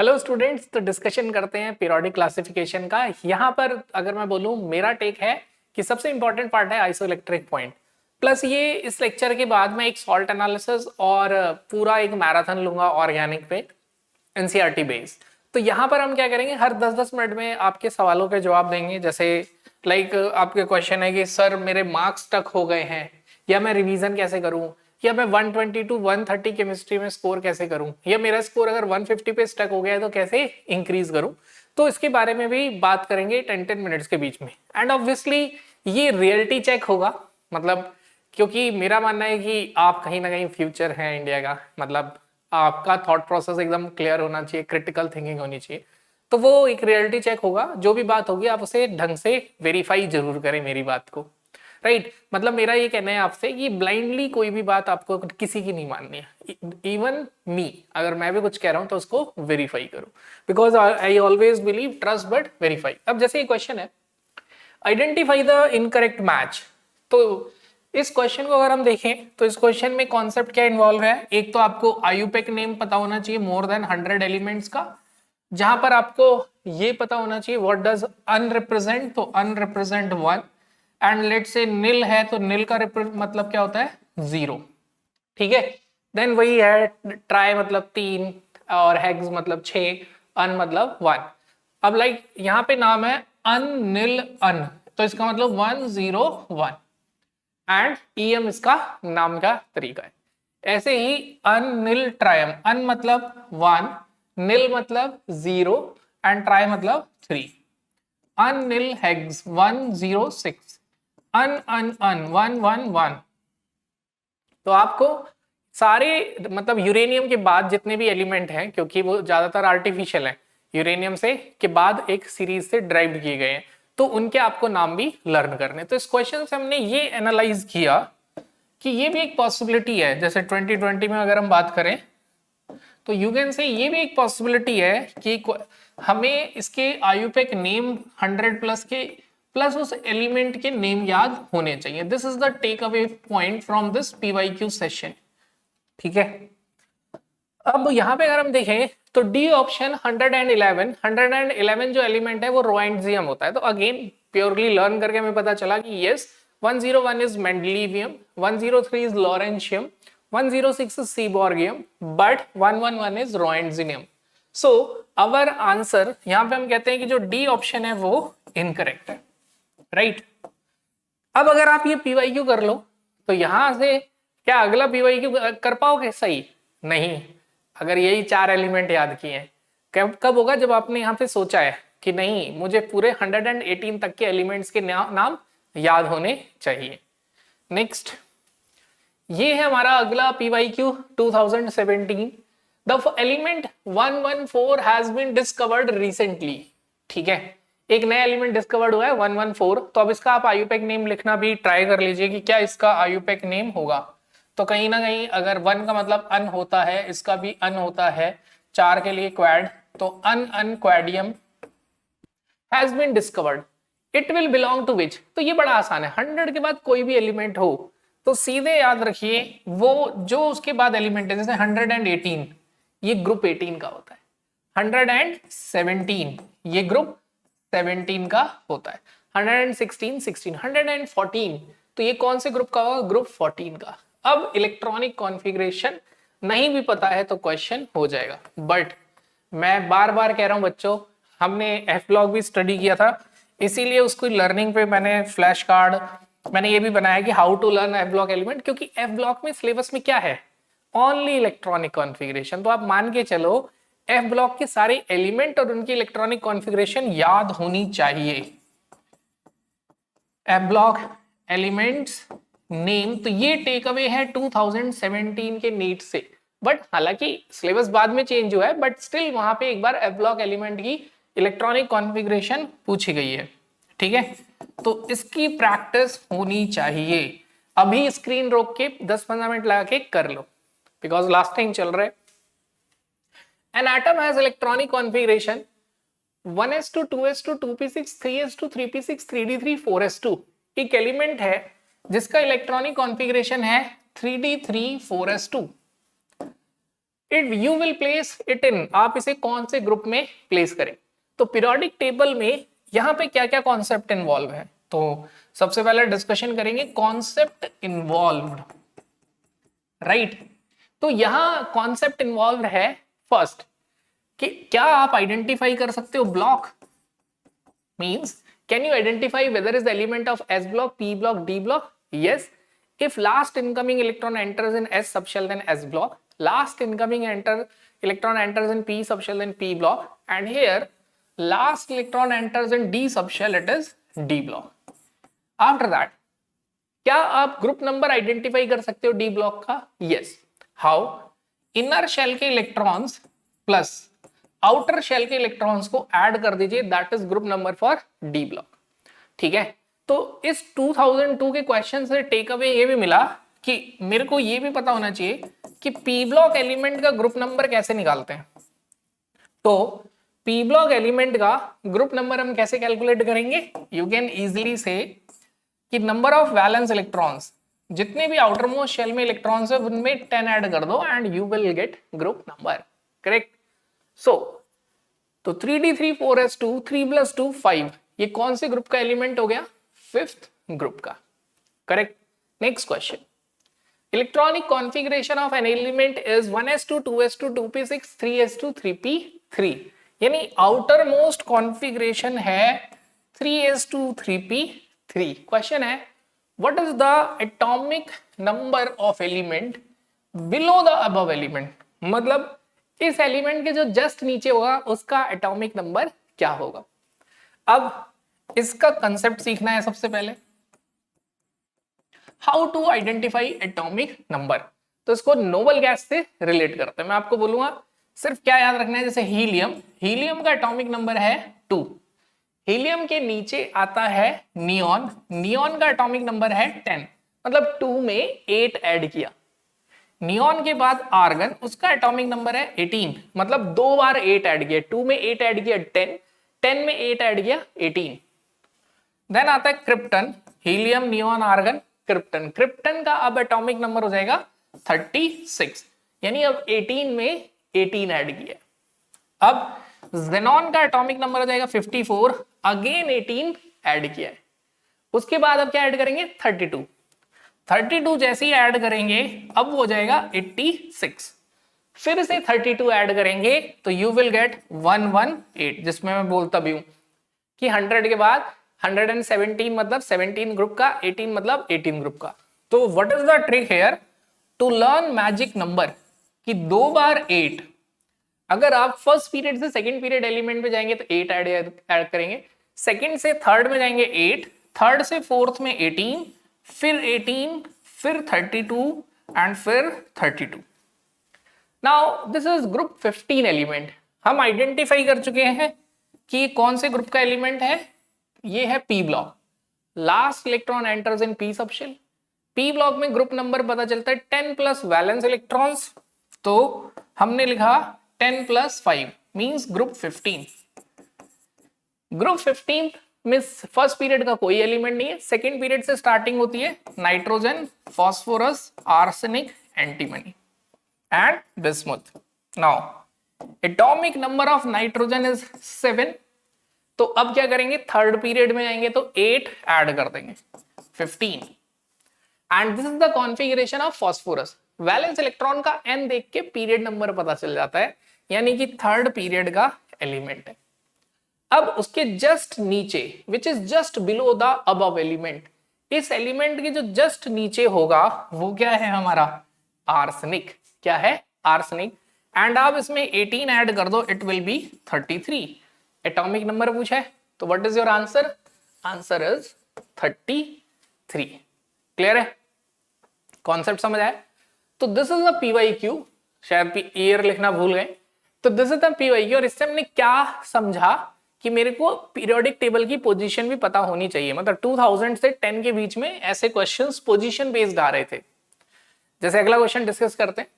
Hello students, तो discussion करते हैं पीरियोडिक क्लासिफिकेशन का। यहाँ पर अगर मैं बोलूँ, मेरा टेक है कि सबसे इंपॉर्टेंट पार्ट है आइसोइलेक्ट्रिक पॉइंट। प्लस ये इस लेक्चर के बाद मैं एक सॉल्ट एनालिसिस और पूरा एक मैराथन लूंगा ऑर्गेनिक पे, एनसीईआरटी बेस। तो यहाँ पर हम क्या करेंगे, हर 10-10 मिनट में आपके सवालों के जवाब देंगे। जैसे लाइक आपके क्वेश्चन है कि सर मेरे मार्क्स तक हो गए हैं, या मैं रिवीजन कैसे करूं, या मैं 120 टू 130 केमिस्ट्री में स्कोर कैसे करूं, या मेरा स्कोर अगर 150 पे स्टक हो गया है तो कैसे इंक्रीज करूं। तो इसके बारे में भी बात करेंगे 10-10 मिनट्स के बीच में। एंड ऑब्वियसली ये रियलिटी चेक होगा, मतलब क्योंकि मेरा मानना है कि आप कहीं ना कहीं फ्यूचर है इंडिया का, मतलब आपका थॉट प्रोसेस एकदम क्लियर होना चाहिए, क्रिटिकल थिंकिंग होनी चाहिए। तो वो एक रियलिटी चेक होगा, जो भी बात होगी आप उसे ढंग से वेरीफाई जरूर करें मेरी बात को, राइट। मतलब मेरा ये कहना है आपसे कि ब्लाइंडली कोई भी बात आपको किसी की नहीं माननी है। इवन मी, अगर मैं भी कुछ कह रहा हूं तो उसको वेरीफाई करो, because I always believe trust but verify. अब जैसे ये क्वेश्चन है, आइडेंटिफाई द इनकरेक्ट मैच। तो इस क्वेश्चन को अगर हम देखें तो इस क्वेश्चन में कॉन्सेप्ट क्या इन्वॉल्व है। एक तो आपको आयुपेक नेम पता होना चाहिए मोर देन 100 एलिमेंट्स का, जहां पर आपको ये पता होना चाहिए व्हाट डज अन रिप्रेजेंट, तो अन रिप्रेजेंट 1। एंड लेट से निल है तो निल का मतलब क्या होता है, 0। ठीक है, देन वही है ट्राई मतलब 3, और हेक्स मतलब 6, अन मतलब 1। अब लाइक यहाँ पे नाम है अन निल अन, तो इसका मतलब 101। एंड ईएम इसका नाम का तरीका है। ऐसे ही अन निल ट्रायम, अन मतलब 1, निल मतलब 0 एंड ट्राई मतलब 3। अन निल हेग्स 106, अन अन अन 111। तो आपको सारे मतलब यूरेनियम के बाद जितने भी एलिमेंट हैं, क्योंकि वो ज्यादातर आर्टिफिशियल हैं, यूरेनियम से के बाद एक सीरीज से ड्राइव किए गए हैं, तो उनके आपको नाम भी लर्न करने। तो इस क्वेश्चन से हमने ये एनालाइज किया कि ये भी एक पॉसिबिलिटी है। जैसे 2020 में अगर हम बात करें तो यू कैन से ये भी एक पॉसिबिलिटी है कि हमें इसके आयुपेक नेम 100 प्लस के प्लस उस एलिमेंट के नेम याद होने चाहिए। This is the takeaway point from this PYQ session. ठीक है, अब यहां पे अगर हम देखें तो डी ऑप्शन 111 जो एलिमेंट है वो रोएंटजियम होता है। तो अगेन प्योरली लर्न करके हमें पता चला कि yes 101 is mendelevium, 103 is lawrencium, 106 is seaborgium, but 111 is roentgenium. So our answer यहां पे हम कहते हैं कि जो डी ऑप्शन है वो इनकरेक्ट है, राइट। अब अगर आप ये पीवाईक्यू कर लो तो यहां से क्या अगला पीवाईक्यू कर पाओगे? सही नहीं, अगर यही 4 एलिमेंट याद किए हैं। कब कब होगा? जब आपने यहाँ पे सोचा है कि नहीं मुझे पूरे 118 तक के एलिमेंट्स के नाम याद होने चाहिए। नेक्स्ट, ये है हमारा अगला PYQ 2017। The element 114 has been discovered recently. ठीक है, एक नया एलिमेंट डिस्कवर्ड हुआ है 114। तो अब इसका आप आयुपेक नेम लिखना भी ट्राई कर लीजिए कि क्या इसका आयुपेक नेम होगा। तो कहीं ना कहीं अगर 1 का मतलब अन होता है, इसका भी अन होता है, 4 के लिए क्वाड, तो ununquadium has been discovered. It will belong to which. तो ये बड़ा आसान है, 100 के बाद कोई भी एलिमेंट हो तो सीधे याद रखिए वो जो उसके बाद एलिमेंट है, जैसे 118 ये ग्रुप 18 का होता है, 117 ये ग्रुप 17 का होता है, 116 16, 114 तो ये कौन से ग्रुप का होगा? ग्रुप 14 का। अब इलेक्ट्रॉनिक कॉन्फ़िगरेशन नहीं भी पता है तो क्वेश्चन हो जाएगा, बट मैं बार बार कह रहा हूं बच्चों, हमने एफ ब्लॉक भी स्टडी किया था, इसीलिए उसको लर्निंग पे मैंने फ्लैश कार्ड, मैंने ये भी बनाया कि how to learn F block element, क्योंकि एफ ब्लॉक में सिलेबस में क्या है? Only electronic configuration. तो आप मान के चलो एफ ब्लॉक के सारे एलिमेंट और उनकी इलेक्ट्रॉनिक कॉन्फ़िगरेशन याद होनी चाहिए। एफ ब्लॉक एलिमेंट्स नेम, तो ये टेक अवे है 2017 के नीट से। बट हालांकि सिलेबस बाद में चेंज हुआ है, बट स्टिल वहां पे एक बार एफ ब्लॉक एलिमेंट की इलेक्ट्रॉनिक कॉन्फ़िगरेशन पूछी गई है। ठीक है, तो इसकी प्रैक्टिस होनी चाहिए। अभी स्क्रीन रोक के 10-15 मिनट लगा के कर लो, बिकॉज लास्ट टाइम चल रहा है। N atom has electronic configuration 1s2 2s2 2p6 3s2 3p6 3d3 4s2। एक एलिमेंट है जिसका इलेक्ट्रॉनिक कॉन्फ़िगरेशन है 3d3 4s2। It you will place it in, आप इसे कौन से ग्रुप में प्लेस करें। तो पीरियोडिक टेबल में यहाँ पे क्या क्या कॉन्सेप्ट इन्वॉल्व है, तो सबसे पहले डिस्कशन करेंगे कॉन्सेप्ट इन्वॉल्व्ड, राइट। तो यहाँ कॉन्सेप्ट इन्वॉल्व है फर्स्ट कि क्या आप आइडेंटिफाई कर सकते हो block, means can you identify whether is the element of S block, P block, D block? Yes, if last incoming electron enters in S subshell then S block, last incoming electron enters in P subshell then P block, and here last electron enters in D subshell, it is D block. After that, क्या आप group number identify कर सकते हो D block का? Yes. How? Inner shell के electrons plus outer shell के electrons को add कर दीजिए, that is group number for D block. ठीक है, तो इस 2002 के क्वेश्चन से टेक अवे ये भी मिला कि मेरे को ये भी पता होना चाहिए कि पी ब्लॉक एलिमेंट का ग्रुप नंबर कैसे निकालते हैं। तो पी ब्लॉक एलिमेंट का ग्रुप नंबर हम कैसे कैलकुलेट करेंगे? यू कैन इजीली से कि नंबर ऑफ वैलेंस इलेक्ट्रॉन्स, जितने भी आउटर मोस्ट शेल में इलेक्ट्रॉन्स है उनमें 10 ऐड कर दो and you will get group number, correct. So तो 3d3 4s2 3 + 2 5, ये कौन से ग्रुप का एलिमेंट हो गया? फिफ्थ ग्रुप का, correct. Next question, electronic configuration of an element is 1s2 2s2 2p6 3s2 3p3, यानी आउटर मोस्ट कॉन्फ़िगरेशन है 3s2 3p3। क्वेश्चन है what is the atomic number of element below the above element, मतलब इस element के जो just नीचे होगा उसका एटॉमिक नंबर क्या होगा। अब इसका कंसेप्ट सीखना है सबसे पहले, how to identify atomic number. तो इसको नोबल गैस से रिलेट करते हैं। मैं आपको बोलूंगा सिर्फ क्या याद रखना है, जैसे हीलियम, हीलियम का एटॉमिक नंबर है 2, हीलियम के नीचे आता है नियॉन, नियॉन का एटॉमिक नंबर है 10, मतलब 2 में 8 ऐड किया। नियॉन के बाद आर्गन, उसका एटॉमिक नंबर है 18, मतलब 2 बार 8 ऐड किया, 2 में 8 ऐड किया 10, 10 में 8 ऐड किया 18। देन आता है krypton, helium neon argon krypton, krypton का अब एटॉमिक नंबर हो जाएगा 36, यानी अब 18 में 18 ऐड किया। अब जेनॉन का एटॉमिक नंबर हो जाएगा 54, अगेन 18 ऐड किया है। उसके बाद अब क्या ऐड करेंगे? 32, 32 जैसे ही ऐड करेंगे अब हो जाएगा 86, फिर से 32 ऐड करेंगे तो यू विल गेट 118, जिसमें मैं बोलता भी हूं कि 100 के बाद 117 मतलब 17 ग्रुप का, 18 मतलब 18 ग्रुप का। तो what is the trick here to learn magic number, कि 2 बार 8, अगर आप फर्स्ट पीरियड से सेकंड पीरियड एलिमेंट पे जाएंगे तो 8 ऐड करेंगे, सेकंड से थर्ड में जाएंगे 8, थर्ड से फोर्थ में 18, फिर 18, फिर 32 एंड फिर 32। Now this is group 15 element. हम आइडेंटिफाई कर चुके हैं कि कौन से ग्रुप का एलिमेंट है, ये है P block, last electron enters in P subshell. P block में ग्रुप नंबर पता चलता है 10 प्लस वैलेंस इलेक्ट्रॉन्स, तो हमने लिखा 10 + 5 मींस ग्रुप 15। ग्रुप 15 में फर्स्ट पीरियड का कोई एलिमेंट नहीं है, सेकंड पीरियड से स्टार्टिंग होती है nitrogen, phosphorus, arsenic, antimony and bismuth. Now atomic number of nitrogen is 7, तो अब क्या करेंगे? थर्ड पीरियड में जाएंगे तो 8 ऐड कर देंगे, 15। And this is the configuration of phosphorus. Valence electron का n देख के पीरियड नंबर पता चल जाता है, यानी कि थर्ड पीरियड का एलिमेंट है। अब उसके जस्ट नीचे, which is just below the above element, इस एलिमेंट के जो जस्ट नीचे होगा वो क्या है हमारा? आर्सेनिक। क्या है? आर्सेनिक। एंड आप इसमें 18 ऐड कर दो, it will be 33। Atomic number पूछा है, तो what is your answer? Answer is 33। Clear है? कॉन्सेप्ट समझ आया? तो दिस इज द PYQ, शायद ईयर लिखना भूल गए, तो दिस इज द PYQ। और इससे हमने क्या समझा कि मेरे को पीरियोडिक टेबल की पोजीशन भी पता होनी चाहिए, मतलब 2000 से 10 के बीच में ऐसे क्वेश्चंस पोजीशन बेस्ड आ रहे थे। जैसे अगला क्वेश्चन डिस्कस करते हैं,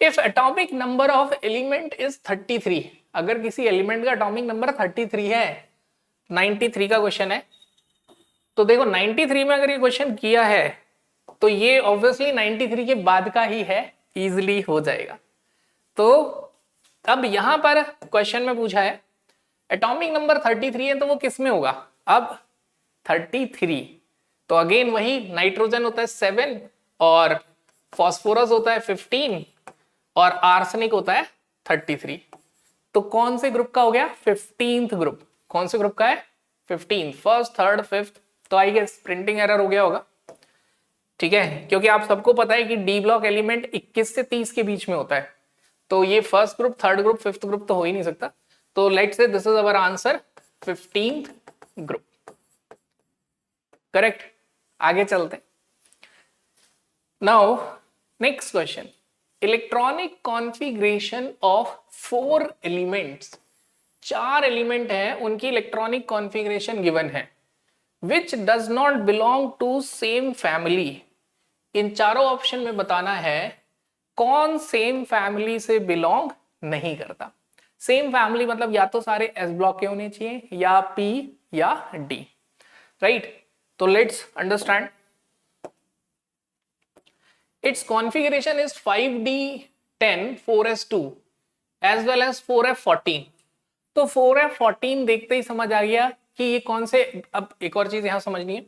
if atomic number of element is 33, अगर किसी एलिमेंट का एटॉमिक नंबर 33 है, 93 का क्वेश्चन है, तो देखो 93 में अगर ये क्वेश्चन किया है तो ये ऑब्वियसली 93 के बाद का ही है, इजिली हो जाएगा। तो अब यहां पर क्वेश्चन में पूछा है एटॉमिक नंबर 33 है तो वो किस में होगा? अब 33 तो अगेन वही नाइट्रोजन होता है 7 और फॉस्फोरस होता है 15 और आर्सेनिक होता है 33। तो कौन से ग्रुप का हो गया? 15th group. कौन से ग्रुप का है? 15, फर्स्ट, थर्ड, फिफ्थ। तो आई गेस प्रिंटिंग एरर हो गया होगा, ठीक है, क्योंकि आप सबको पता है कि डी ब्लॉक एलिमेंट 21 से 30 के बीच में होता है। तो ये first group, third group, fifth group तो हो ही नहीं सकता। तो let's say this is our answer 15th group. Correct. आगे चलते। Now next question, electronic configuration of 4 elements. 4 element है, उनकी इलेक्ट्रॉनिक कॉन्फ़िगरेशन गिवन है, which does not belong to same family. इन चारों ऑप्शन में बताना है कौन सेम फैमिली से बिलोंग नहीं करता। सेम फैमिली मतलब या तो सारे एस ब्लॉक के होने चाहिए या पी या डी, राइट। तो let's understand. Its configuration is 5d10 4s2 as well as 4f14। तो 4f14 देखते ही समझ आ गया कि ये कौन से। अब एक और चीज यहां समझनी है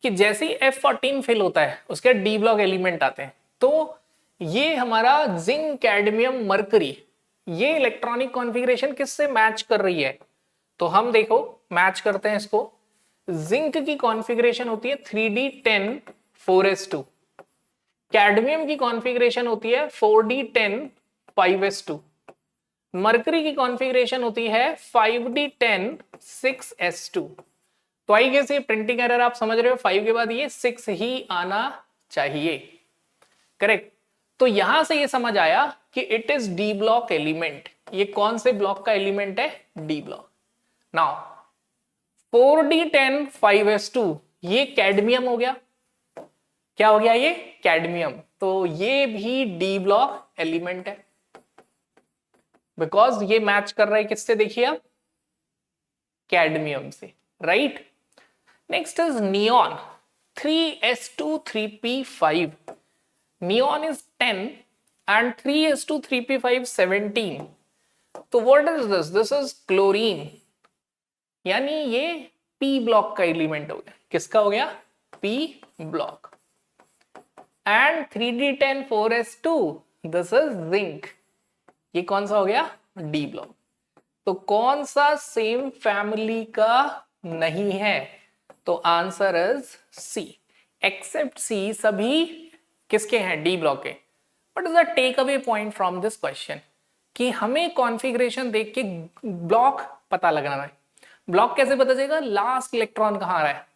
कि जैसे ही F14 फिल होता है उसके डी ब्लॉक एलिमेंट आते हैं। तो ये हमारा जिंक, कैडमियम, मरकरी, ये इलेक्ट्रॉनिक कॉन्फ़िगरेशन किससे मैच कर रही है? तो हम देखो मैच करते हैं इसको। जिंक की कॉन्फ़िगरेशन होती है 3d10 4s2, कैडमियम की कॉन्फ़िगरेशन होती है 4d10 5s2, मरकरी की कॉन्फ़िगरेशन होती है 5d10 6s2। तो आई गेस ये प्रिंटिंग एरर आप समझ रहे हो, 5 के बाद ये 6 ही आना चाहिए, करेक्ट। तो यहां से ये समझ आया कि it is D block element. ये कौन से ब्लॉक का एलिमेंट है? D block. Now 4d10 5s2 ये कैडमियम हो गया। क्या हो गया? ये कैडमियम। तो ये भी डी ब्लॉक एलिमेंट है बिकॉज ये मैच कर रहा है किससे? देखिए आप, कैडमियम से, right. Next is neon 3s2 3p5। Neon is 10 and 3s2 3p5 17। तो what is this? This is chlorine, यानी ये p ब्लॉक का एलिमेंट हो गया। किसका हो गया? p block. And 3d10 4s2 this is zinc, ये कौन सा हो गया? D block. तो कौन सा सेम फैमिली का नहीं है? तो answer is C, except C सभी किसके हैं? डी ब्लॉक के। What is the takeaway point from this question? कि हमें कॉन्फ़िगरेशन देख के ब्लॉक पता लगाना है। ब्लॉक कैसे पता चलेगा? लास्ट इलेक्ट्रॉन कहां आ रहा है।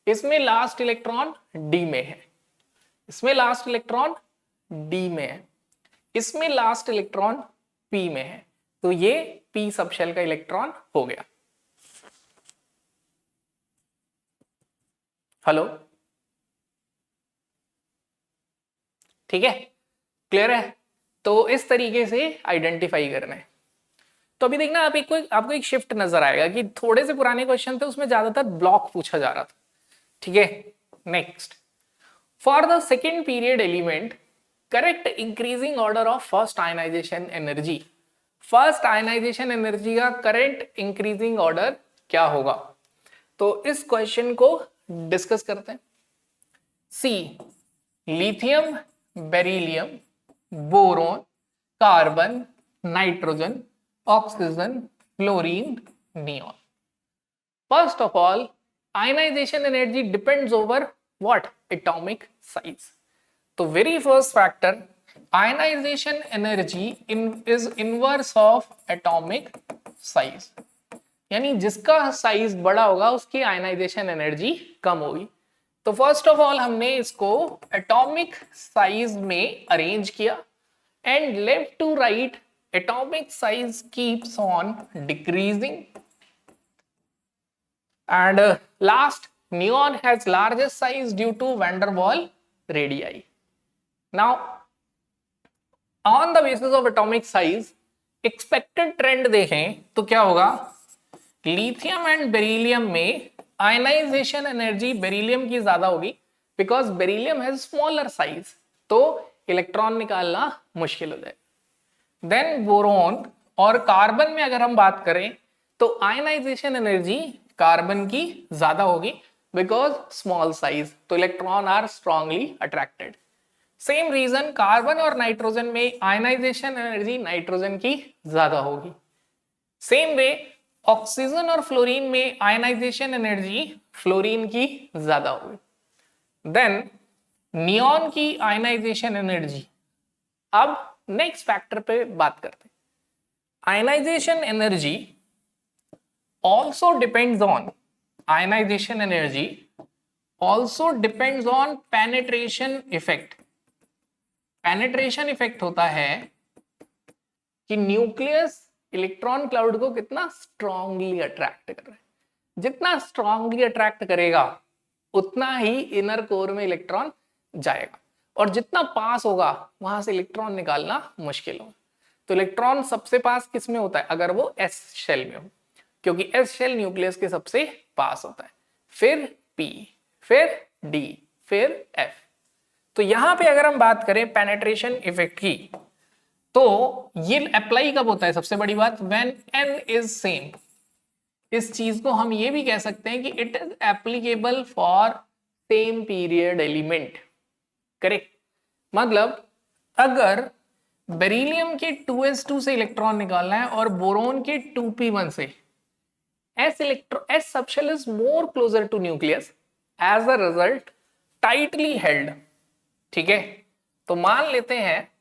इसमें लास्ट इलेक्ट्रॉन डी में है, इसमें लास्ट इलेक्ट्रॉन डी में है, इसमें लास्ट इलेक्ट्रॉन पी में है। तो ये पी सबशेल का इलेक्ट्रॉन हो गया। हेलो, ठीक है, क्लियर है। तो इस तरीके से आइडेंटिफाई करना है। तो अभी देखना आप आपको एक शिफ्ट नजर आएगा कि थोड़े से पुराने क्वेश्चन थे उसमें ज्यादातर ब्लॉक पूछा जा रहा था, ठीक है। Next, for the second period element correct increasing order of first ionization energy. First ionization energy का करेंट इंक्रीजिंग ऑर्डर क्या होगा? तो इस क्वेश्चन को डिस्कस करते हैं। See, lithium, beryllium, boron, carbon, nitrogen, oxygen, fluorine, neon. First of all, ionisation energy depends over what? Atomic size. तो very first factor, ionisation energy is inverse of atomic size, यानी जिसका size बड़ा होगा उसकी ionization energy कम होगी। तो first of all हमने इसको एटॉमिक साइज में अरेंज किया and left to right atomic size keeps on decreasing and last neon has largest size due to van der Waals radii. Now on the basis of atomic size expected trend देखें तो क्या होगा? Lithium and beryllium में ionisation energy beryllium की ज्यादा होगी because beryllium has smaller size. तो electron निकालना मुश्किल हो जाएगा। देन बोरोन और कार्बन में अगर हम बात करें तो आयनाइजेशन एनर्जी कार्बन की ज्यादा होगी बिकॉज स्मॉल साइज, तो electron are strongly attracted. Same reason carbon और नाइट्रोजन में आयनाइजेशन एनर्जी नाइट्रोजन की ज्यादा होगी। सेम वे ऑक्सीजन और फ्लोरीन में आयनाइजेशन एनर्जी फ्लोरीन की ज्यादा होगी। देन नियॉन की आयनाइजेशन एनर्जी। अब नेक्स्ट फैक्टर पे बात करते हैं। Ionisation energy also depends on ionization energy also depends on penetration effect। penetration effect होता है कि न्यूक्लियस इलेक्ट्रॉन क्लाउड को कितना स्ट्रांगली अट्रैक्ट कर रहा है। जितना स्ट्रांगली अट्रैक्ट करेगा उतना ही इनर कोर में इलेक्ट्रॉन जाएगा, और जितना पास होगा वहां से इलेक्ट्रॉन निकालना मुश्किल होगा। तो इलेक्ट्रॉन सबसे पास किस में होता है? अगर वो एस शेल में हो, क्योंकि एस शेल न्यूक्लियस के सबसे पास होता है, फिर पी, फिर डी, फिर एफ। तो यहां पे अगर हम बात करें पेनेट्रेशन इफेक्ट की, तो ये अप्लाई कब होता है? सबसे बड़ी बात, व्हेन एन इज सेम। इस चीज को हम ये भी कह सकते हैं कि it is applicable for same period element. Correct. मतलब अगर बेरिलियम के 2s2 से इलेक्ट्रॉन निकालना है और बोरोन के 2p1 से, S subshell is more closer to nucleus, as a result tightly held। ठीक है, तो मान लेते हैं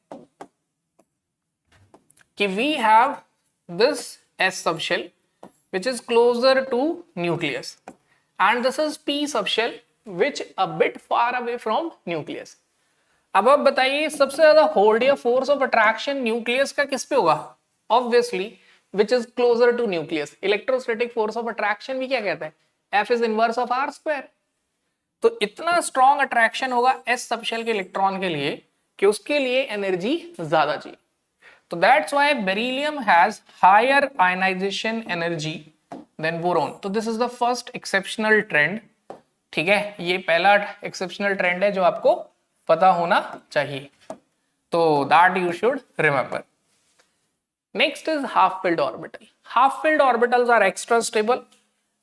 कि we have this S subshell which is closer to nucleus and this is P subshell which a bit far away from nucleus। अब आप बताइए सबसे ज्यादा होल्ड या फोर्स ऑफ अट्रैक्शन न्यूक्लियस का किस पे होगा? Obviously which is closer to nucleus। Electrostatic force of attraction भी क्या कहता है? F is inverse of R square। तो इतना स्ट्रॉन्ग अट्रैक्शन होगा S सबशेल के इलेक्ट्रॉन के लिए कि उसके लिए एनर्जी ज्यादा चाहिए। तो that's why beryllium has higher ionization energy than boron. तो this is the first exceptional trend. ठीक है, ये पहला एक्सेप्शनल ट्रेंड है जो आपको पता होना चाहिए, तो that you should remember. Next is half-filled orbital. Half-filled orbitals are extra stable.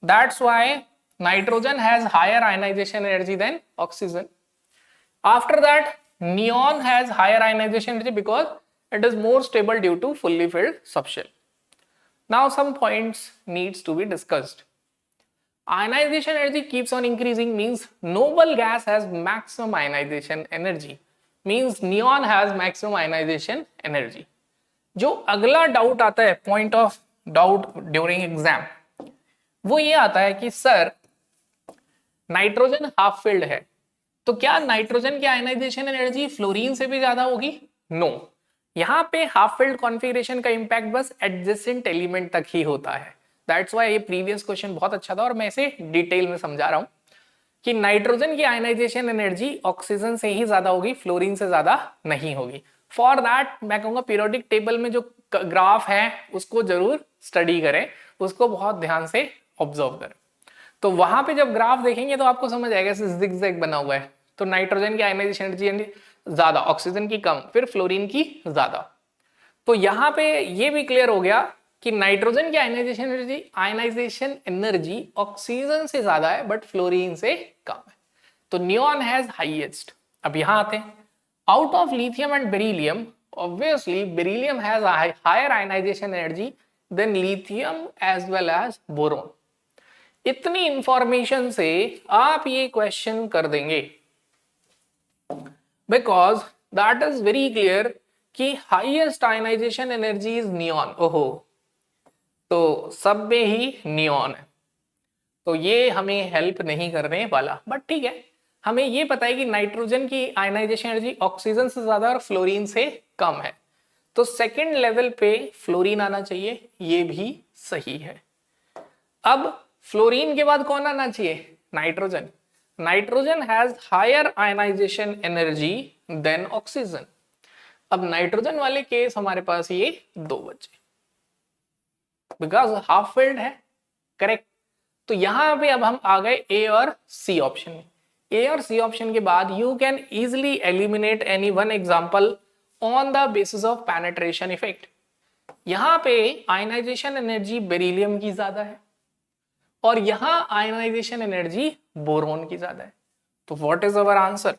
That's why nitrogen has higher ionization energy than oxygen. After that, neon has higher ionization energy because it is more stable due to fully filled subshell. Now some points needs to be discussed. Ionization energy keeps on increasing means noble gas has maximum ionization energy. Means neon has maximum ionization energy. जो अगला doubt आता है, point of doubt during exam, वो ये आता है कि sir nitrogen half filled है, तो क्या नाइट्रोजन की आयनाइजेशन एनर्जी फ्लोरीन से भी ज्यादा होगी? नो। यहाँ पे हाफ फिल्ड कॉन्फ़िगरेशन का इंपैक्ट बस एडजेसेंट एलिमेंट तक ही होता है। दैट्स व्हाई ये प्रीवियस क्वेश्चन बहुत अच्छा था और मैं इसे डिटेल में समझा रहा हूं कि नाइट्रोजन की आयनाइजेशन एनर्जी ऑक्सीजन से ही ज्यादा होगी, फ्लोरीन से ज्यादा नहीं होगी। फॉर दैट मैं कहूंगा पीरियोडिक टेबल में जो ग्राफ है उसको जरूर स्टडी करें, उसको बहुत ध्यान से ऑब्जर्व करें। तो वहां पे जब ग्राफ देखेंगे तो आपको समझ आएगा जिगजैग बना हुआ है, तो नाइट्रोजन की आयनाइजेशन एनर्जी ज्यादा, ऑक्सीजन की कम, फिर फ्लोरीन की ज्यादा। तो यहाँ पे ये भी क्लियर हो गया कि नाइट्रोजन की आयनाइजेशन एनर्जी ऑक्सीजन से ज्यादा है बट फ्लोरीन से कम है। तो नियॉन हैज हाईएस्ट। अब यहाँ आते हैं, out of lithium and beryllium, obviously beryllium has a higher ionization energy than lithium as well as boron। इतनी इंफॉर्मेशन से आप ये क्वेश्चन कर देंगे because that is very clear कि highest ionisation energy is neon. ओहो, तो सब में ही नियॉन है, तो ये हमें हेल्प नहीं करने वाला, बट ठीक है, हमें ये पता है कि नाइट्रोजन की आयनाइजेशन एनर्जी ऑक्सीजन से ज्यादा और फ्लोरीन से कम है, तो सेकंड लेवल पे फ्लोरीन आना चाहिए, ये भी सही है। अब फ्लोरीन के बाद कौन आना चाहिए? Nitrogen. Nitrogen has higher ionization energy than oxygen. अब नाइट्रोजन वाले केस हमारे पास ये दो बचे बिकॉज हाफ फिल्ड है। करेक्ट। तो यहां पे अब हम आ गए ए और सी ऑप्शन में। ए और सी ऑप्शन के बाद you can easily eliminate any one example on the basis of penetration effect. यहां पे आयनाइजेशन एनर्जी बेरिलियम की ज्यादा है और यहां आयनाइजेशन एनर्जी बोरोन की ज्यादा है। तो व्हाट इज अवर आंसर?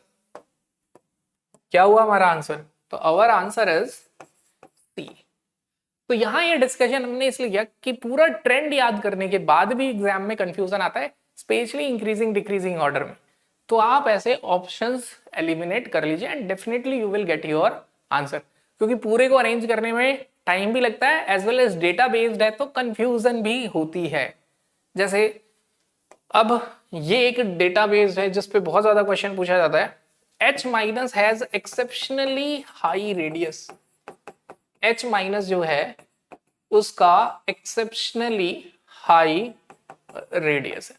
क्या हुआ हमारा आंसर? तो अवर आंसर इज सी। तो यहां ये डिस्कशन हमने इसलिए किया कि पूरा ट्रेंड याद करने के बाद भी एग्जाम में कंफ्यूजन आता है, स्पेशली इंक्रीजिंग डिक्रीजिंग ऑर्डर में। तो आप ऐसे ऑप्शंस एलिमिनेट कर लीजिए and definitely you will get your answer, क्योंकि पूरे को अरेंज करने में टाइम भी लगता है as well as data based है तो कंफ्यूजन भी होती है। जैसे अब ये एक डेटा बेस्ड है जिसपे बहुत ज्यादा क्वेश्चन पूछा जाता है। H minus has exceptionally high radius. H minus जो है उसका एक्सेप्शनली हाई रेडियस है।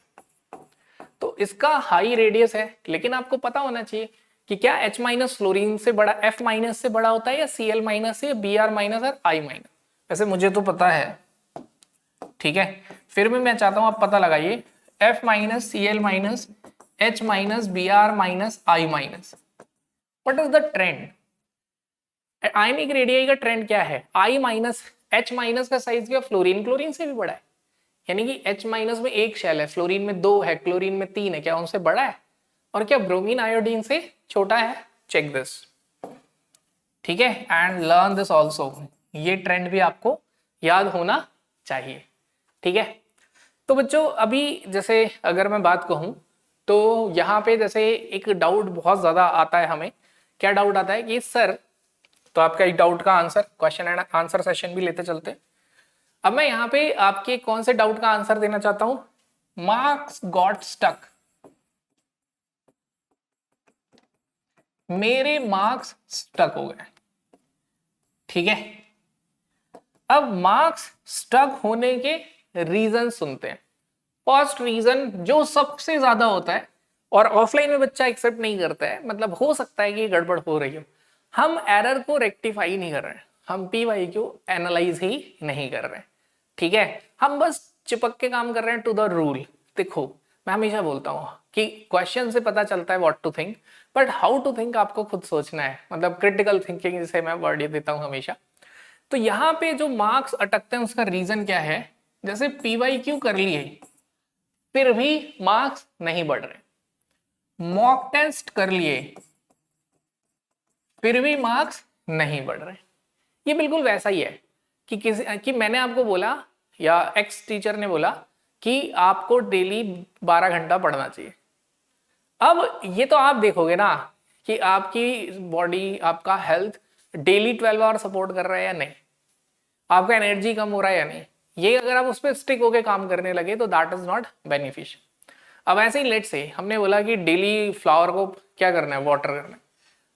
तो इसका हाई रेडियस है, लेकिन आपको पता होना चाहिए कि क्या H माइनस फ्लोरीन से बड़ा, F माइनस से बड़ा होता है या Cl माइनस से, Br माइनस और I माइनस? वैसे मुझे तो पता है, ठीक है, फिर भी मैं चाहता हूं आप पता लगाइए। F minus, Cl minus, H minus, Br minus, I minus, what is the trend? Ionic radii का ट्रेंड क्या है? I माइनस, H माइनस का साइज क्या? फ्लोरीन से भी बड़ा है, यानी कि H माइनस में एक शेल है, फ्लोरीन में 2 है, क्लोरीन में 3 है, क्या उनसे बड़ा है? और क्या ब्रोमीन आयोडीन से छोटा है? चेक दिस, ठीक है, एंड लर्न दिस ऑल्सो। ये ट्रेंड भी आपको याद होना चाहिए, ठीक है। तो बच्चों अभी जैसे अगर मैं बात कहूं तो यहाँ पे जैसे एक डाउट बहुत ज्यादा आता है हमें। क्या डाउट आता है कि सर, तो आपका एक डाउट का answer, question and answer session भी लेते चलते हैं। अब मैं यहाँ पे आपके कौन से डाउट का आंसर देना चाहता हूं? मार्क्स गॉट स्टक, मेरे मार्क्स स्टक हो गए, ठीक है। अब मार्क्स स्टक होने के रीजन सुनते हैं। फर्स्ट रीजन जो सबसे ज्यादा होता है और ऑफलाइन में बच्चा एक्सेप्ट नहीं करता है, मतलब हो सकता है कि गड़बड़ हो रही हो, हम एरर को रेक्टिफाई नहीं कर रहे हैं, हम PYQ एनालाइज ही नहीं कर रहे हैं, ठीक है, हम बस चिपक के काम कर रहे हैं टू द रूल। देखो मैं हमेशा बोलता हूँ कि क्वेश्चन से पता चलता है what to think, but how to think आपको खुद सोचना है, मतलब क्रिटिकल थिंकिंग जिसे मैं वर्ड ये देता हूँ हमेशा। तो यहाँ पे जो मार्क्स अटकते हैं उसका रीजन क्या है? जैसे PYQ कर लिए फिर भी मार्क्स नहीं बढ़ रहे, मॉक टेस्ट कर लिए फिर भी मार्क्स नहीं बढ़ रहे। ये बिल्कुल वैसा ही है कि मैंने आपको बोला या एक्स टीचर ने बोला कि आपको डेली 12 घंटा पढ़ना चाहिए। अब ये तो आप देखोगे ना कि आपकी बॉडी, आपका हेल्थ डेली 12 आवर सपोर्ट कर रहा है या नहीं, आपका एनर्जी कम हो रहा है या नहीं। ये अगर आप उस पर स्टिक होकर काम करने लगे तो दैट इज नॉट बेनिफिशियल। अब ऐसे ही लेट से हमने बोला कि डेली फ्लावर को क्या करना है? वाटर करना है।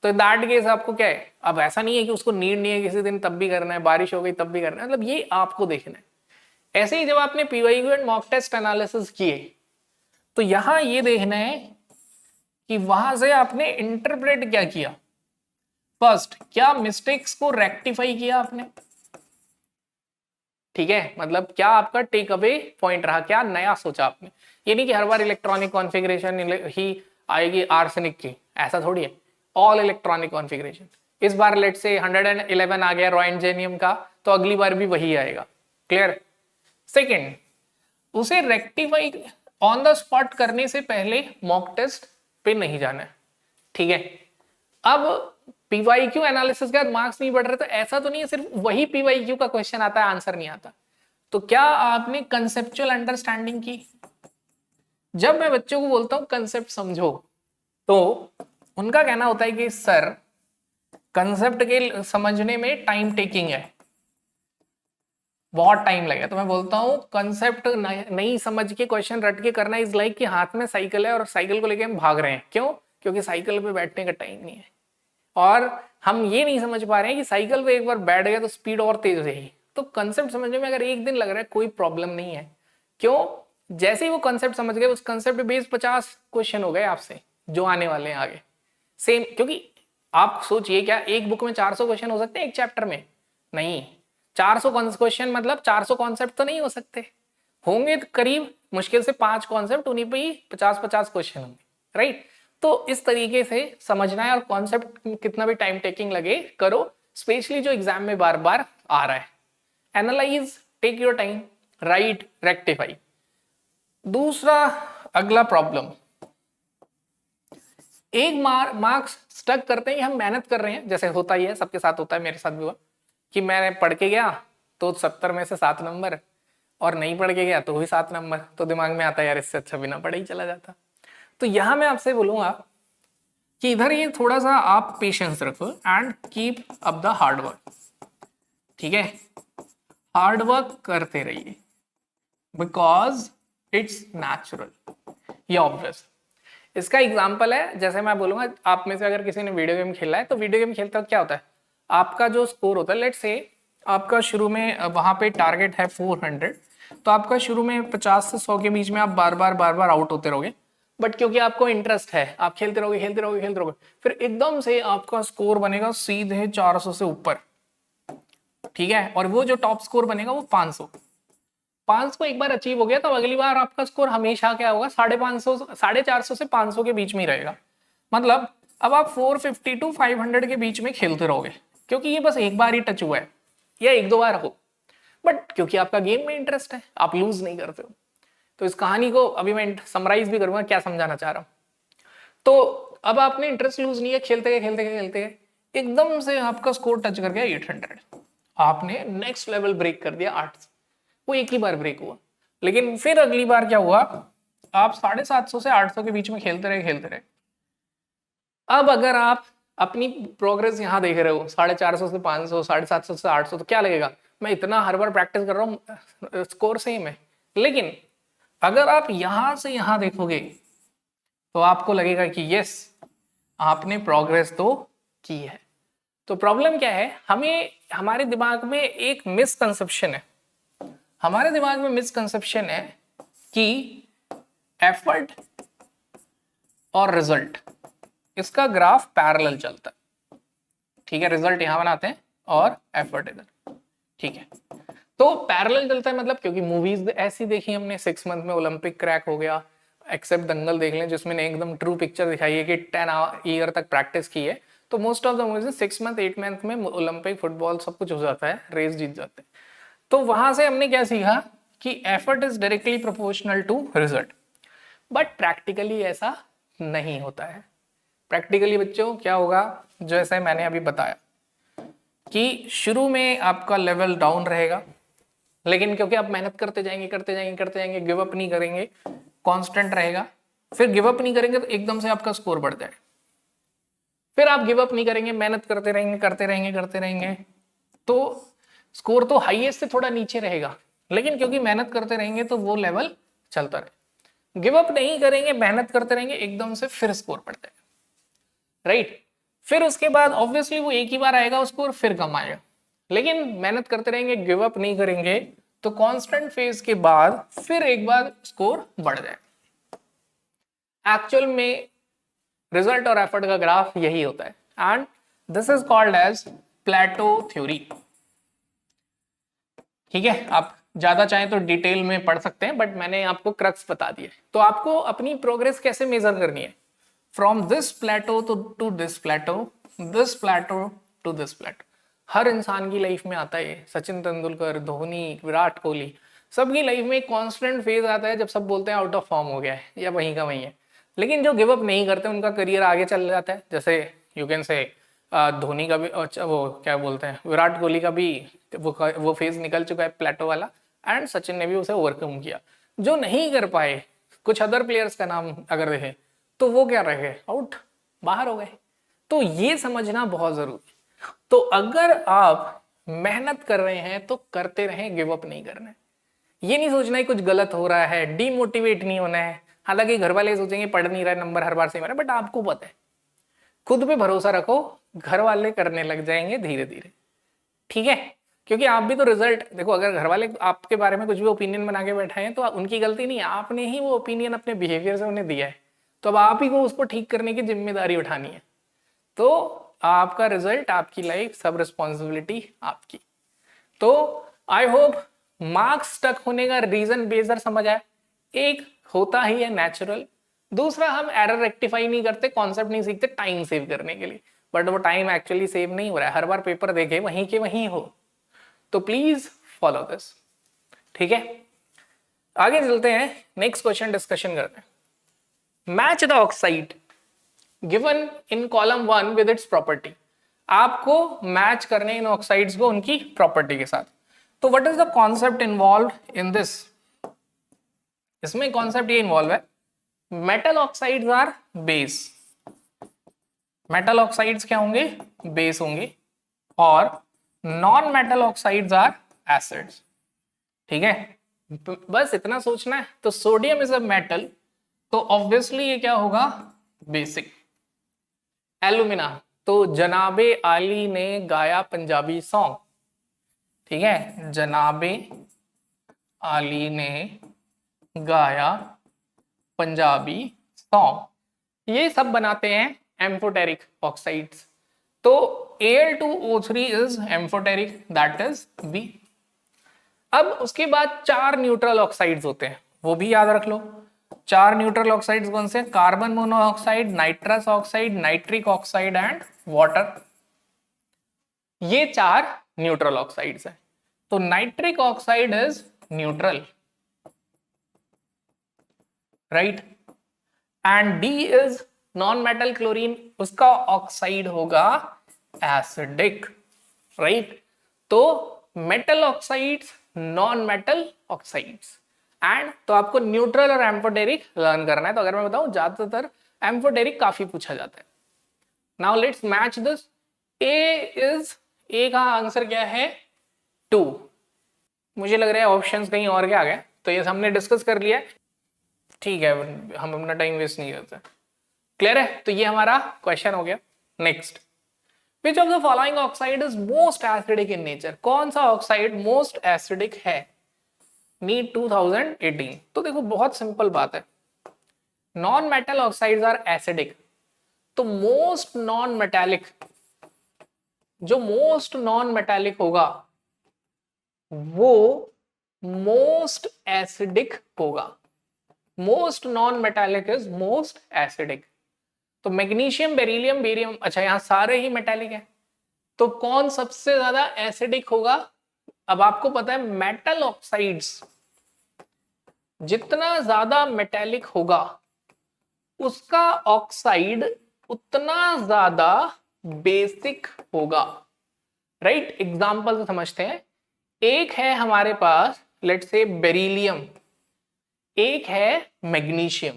तो दैट केस आपको क्या है? अब ऐसा नहीं है कि उसको नीड नहीं है, किसी दिन तब भी करना है, बारिश हो गई तब भी करना है, मतलब ये आपको देखना है। ऐसे ही जब आपने PYQ and mock test analysis किए तो यहां ये देखना है कि वहां से आपने इंटरप्रेट क्या किया। फर्स्ट, क्या मिस्टेक्स को रेक्टिफाई किया आपने, ठीक है, मतलब क्या आपका टेक अवे पॉइंट रहा, क्या नया सोचा आपने। ये नहीं कि हर बार इलेक्ट्रॉनिक कॉन्फ़िगरेशन ही आएगी आर्सेनिक की, ऐसा थोड़ी है। ऑल इलेक्ट्रॉनिक कॉन्फ़िगरेशन, इस बार लेट से 111 आ गया रॉएंजेनियम का, तो अगली बार भी वही आएगा। क्लियर? सेकेंड, उसे रेक्टिफाई ऑन द स्पॉट करने से पहले मॉक टेस्ट पे नहीं जाना है, ठीक है। अब PYQ एनालिसिस के बाद मार्क्स नहीं बढ़ रहे, तो ऐसा तो नहीं है सिर्फ वही PYQ का क्वेश्चन आता है आंसर नहीं आता। तो क्या आपने कंसेप्चुअल अंडरस्टैंडिंग की? जब मैं बच्चों को बोलता हूं कंसेप्ट समझो, तो उनका कहना होता है कि सर कंसेप्ट के समझने में टाइम टेकिंग है, बहुत टाइम लगेगा। तो मैं बोलता हूं कंसेप्ट नहीं समझ के क्वेश्चन रट के करना इज लाइक कि हाथ में साइकिल है और साइकिल को लेके हम भाग रहे हैं। क्यों? क्योंकि साइकिल पे बैठने का टाइम नहीं है, और हम ये नहीं समझ पा रहे हैं कि साइकिल पे एक बार बैठ गया तो स्पीड और तेज रहेगी। तो कंसेप्ट समझने में अगर एक दिन लग रहा है कोई प्रॉब्लम नहीं है। क्यों? जैसे ही वो कंसेप्ट समझ गए, उस कंसेप्ट बेस्ड 50 क्वेश्चन हो गए आपसे जो आने वाले हैं आगे सेम। क्योंकि आप सोचिए, क्या एक बुक में 400 क्वेश्चन हो सकते हैं एक चैप्टर में? नहीं, 400 क्वेश्चन मतलब 400 कॉन्सेप्ट तो नहीं हो सकते, होंगे तो करीब मुश्किल से 5 कॉन्सेप्ट, उन्हीं पे ही 50-50 क्वेश्चन होंगे, राइट। तो इस तरीके से समझना है और कॉन्सेप्ट कितना भी टाइम टेकिंग लगे करो, स्पेशली जो एग्जाम में बार बार आ रहा है। Analyse, take your time, right, rectify. दूसरा अगला प्रॉब्लम, एक मार्क्स स्टक करते ही हम मेहनत कर रहे हैं, जैसे होता ही है, सबके साथ होता है, मेरे साथ भी हुआ कि मैंने पढ़ के गया तो 70 में से 7 नंबर, और नहीं पढ़ के गया तो भी 7 नंबर, तो दिमाग में आता है यार इससे अच्छा बिना पढ़े ही चला जाता। तो यहां मैं आपसे बोलूंगा कि इधर ये थोड़ा सा आप पेशेंस रखो and keep up the hard work. ठीक है, हार्ड वर्क करते रहिए बिकॉज इट्स नेचुरल, ये ऑब्वियस। इसका एग्जाम्पल है, जैसे मैं बोलूंगा, आप में से अगर किसी ने वीडियो गेम खेला है तो वीडियो गेम खेलते वक्त क्या होता है, आपका जो स्कोर होता है, लेट्स से आपका शुरू में वहां पे टारगेट है 400, तो आपका शुरू में 50 से 100 के बीच में आप बार बार आउट होते रहोगे, बट क्योंकि आपको इंटरेस्ट है आप खेलते रहोगे खेलते रहोगे खेलते रहोगे, फिर एकदम से आपका स्कोर बनेगा सीधे 400 से ऊपर। ठीक है, और वो जो टॉप स्कोर बनेगा वो 500 एक बार अचीव हो गया, तो अगली बार आपका स्कोर हमेशा क्या होगा, 550, 450 से 500 के बीच में ही रहेगा। मतलब अब आप 450 टू 500 के बीच में खेलते रहोगे, क्योंकि ये बस एक बार ही टच हुआ है या एक दो बार हो, बट क्योंकि आपका गेम में इंटरेस्ट है आप लूज नहीं करते हो। तो इस कहानी को अभी मैं समराइज भी करूंगा क्या समझाना चाह रहा हूं। तो अब आपने इंटरेस्ट लूज नहीं है, खेलते गए खेलते गए खेलते गए, एकदम से आपका स्कोर टच कर गया 800, आपने नेक्स्ट लेवल ब्रेक कर दिया 8 से, वो एक ही बार ब्रेक हुआ। लेकिन फिर अगली बार क्या हुआ, आप 750 से 800 के बीच में खेलते रहे। अब अगर आप अपनी प्रोग्रेस यहां देख रहे हो 450 से 500, 750 से 800, तो क्या लगेगा मैं इतना हर बार प्रैक्टिस कर रहा हूं, स्कोर सेम है। लेकिन अगर आप यहां से यहां देखोगे तो आपको लगेगा कि यस, आपने प्रोग्रेस तो की है। तो प्रॉब्लम क्या है, हमें हमारे दिमाग में एक मिसकंसेप्शन है, हमारे दिमाग में मिसकंसेप्शन है कि एफर्ट और रिजल्ट, इसका ग्राफ पैरेलल चलता है। ठीक है, रिजल्ट यहां बनाते हैं और एफर्ट इधर। ठीक है, तो पैरेलल चलता है मतलब, क्योंकि मूवीज ऐसी देखी हमने, 6 मंथ में ओलंपिक क्रैक हो गया, एक्सेप्ट दंगल देख लें जिसमें एकदम ट्रू पिक्चर दिखाई है कि 10 ईयर तक प्रैक्टिस की है, तो most of the movies 6 month 8 month में ओलंपिक फुटबॉल सब कुछ हो जाता है, रेस जीत जाते हैं। तो वहां से हमने क्या सीखा कि effort is directly proportional to result, but practically ऐसा नहीं होता है। प्रैक्टिकली बच्चों क्या होगा, जैसे मैंने अभी बताया कि शुरू में आपका लेवल डाउन रहेगा, लेकिन क्योंकि आप मेहनत करते जाएंगे, गिव अप नहीं करेंगे, कांस्टेंट रहेगा, फिर गिव अप नहीं करेंगे तो एकदम से आपका स्कोर बढ़ जाए, फिर आप गिव अप नहीं करेंगे, मेहनत करते रहेंगे, तो स्कोर तो हाईएस्ट से थोड़ा नीचे रहेगा, लेकिन क्योंकि मेहनत करते रहेंगे तो वो लेवल चलता रहे। गिव अप नहीं करेंगे, मेहनत करते रहेंगे, एकदम से फिर स्कोर बढ़ जाएगा, राइट। फिर उसके बाद ऑब्वियसली वो एक ही बार आएगा स्कोर, फिर कम आएगा, लेकिन मेहनत करते रहेंगे, गिव अप नहीं करेंगे, तो कांस्टेंट फेज के बाद फिर एक बार स्कोर बढ़ जाएगा। एक्चुअल में रिजल्ट और एफर्ट का ग्राफ यही होता है, and this is called as plateau theory. ठीक है, आप ज्यादा चाहें तो डिटेल में पढ़ सकते हैं, बट मैंने आपको क्रक्स बता दिया। तो आपको अपनी प्रोग्रेस कैसे मेजर करनी है, from this plateau to this plateau, this plateau to this plateau. हर इंसान की लाइफ में आता है, सचिन तेंदुलकर, धोनी, विराट कोहली, सबकी लाइफ में एक कांस्टेंट फेज आता है जब सब बोलते हैं आउट ऑफ फॉर्म हो गया है या वहीं का वहीं है, लेकिन जो गिव अप नहीं करते उनका करियर आगे चल जाता है। जैसे यू कैन से धोनी का भी, वो क्या बोलते हैं, विराट कोहली का भी वो फेज निकल चुका है प्लेटो वाला, एंड सचिन ने भी उसे ओवरकम किया। जो नहीं कर पाए, कुछ अदर प्लेयर्स का नाम अगर देखें तो वो क्या रह गए, आउट, बाहर हो गए। तो ये समझना बहुत जरूरी है। तो अगर आप मेहनत कर रहे हैं तो करते रहें, गिव अप नहीं करना है। ये नहीं सोचना है कुछ गलत हो रहा है, डीमोटिवेट नहीं होना है। हालांकि घर वाले सोचेंगे पढ़ नहीं रहा है, नंबर हर बार सही आ रहा है, बट आपको पता है, खुद पे भरोसा रखो, घर वाले करने लग जाएंगे धीरे धीरे। ठीक है, क्योंकि आप भी तो रिजल्ट देखो, अगर घर वाले आपके बारे में कुछ भी ओपिनियन बना के बैठे हैं तो उनकी गलती नहीं है, आपने ही वो ओपिनियन अपने बिहेवियर से उन्हें दिया है, तो अब आप ही को उसको ठीक करने की जिम्मेदारी उठानी है। तो आपका रिजल्ट, आपकी लाइफ, सब रिस्पॉन्सिबिलिटी आपकी। तो आई होप मार्क्स स्टक होने का रीजन बेजर समझ आया। एक होता ही है नेचुरल, दूसरा, हम एरर रेक्टिफाई नहीं करते, कॉन्सेप्ट नहीं सीखते टाइम सेव करने के लिए, बट वो टाइम एक्चुअली सेव नहीं हो रहा है, हर बार पेपर देखे वहीं के वहीं हो। तो प्लीज फॉलो दिस, ठीक है। आगे चलते हैं, नेक्स्ट क्वेश्चन डिस्कशन करते हैं। Match the oxide given in column 1 with its property. आपको मैच करने इन ऑक्साइड्स को उनकी प्रॉपर्टी के साथ। तो what is the concept involve in this? इसमें कॉन्सेप्ट ये इन्वॉल्व है, metal oxides are base. Metal oxides क्या होंगे? बेस होंगे। और non metal oxides are acids, ठीक है। बस इतना सोचना है। तो सोडियम इज अ मेटल, तो ऑब्वियसली ये क्या होगा? बेसिक। एलुमिना, तो जनाबे आली ने गाया पंजाबी सॉन्ग, ठीक है, जनाबे आली ने गाया पंजाबी सॉन्ग। ये सब बनाते हैं एम्फोटेरिक ऑक्साइड्स। तो Al2O3 is amphoteric, that is B. अब उसके बाद 4 न्यूट्रल ऑक्साइड्स होते हैं, वो भी याद रख लो। 4 न्यूट्रल ऑक्साइड्स कौन से? Carbon monoxide, nitrous oxide, nitric oxide and water. ये 4 न्यूट्रल ऑक्साइड्स हैं। तो nitric oxide is neutral, right. And D is non metal chlorine, उसका ऑक्साइड होगा एसिडिक, राइट। तो metal oxides, non metal oxides and, तो आपको न्यूट्रल और amphoteric learn करना है। तो अगर मैं बताऊं, ज्यादातर एम्फोटेरिक काफी पूछा जाता है। Now let's match this. A का आंसर क्या है? 2। मुझे लग रहा है ऑप्शंस कहीं और के आ गए, तो ये हमने डिस्कस कर लिया, ठीक है, हम अपना टाइम वेस्ट नहीं करते। क्लियर है? तो ये हमारा क्वेश्चन हो गया। Next, which of the following oxide is most acidic in nature? कौन सा ऑक्साइड मोस्ट एसिडिक है? नीट 2018। तो देखो बहुत सिंपल बात है, non metal oxides are acidic, तो मोस्ट नॉन मेटालिक, जो मोस्ट नॉन मेटालिक होगा वो मोस्ट एसिडिक होगा। Most non metallic is most acidic. तो मैग्नीशियम, बेरिलियम, बेरियम, अच्छा यहां सारे ही मेटालिक है, तो कौन सबसे ज्यादा एसिडिक होगा? अब आपको पता है मेटल ऑक्साइड्स जितना ज्यादा मेटालिक होगा उसका ऑक्साइड उतना ज्यादा बेसिक होगा, राइट। एग्जांपल से समझते हैं। एक है हमारे पास लेट्स से बेरिलियम, एक है magnesium.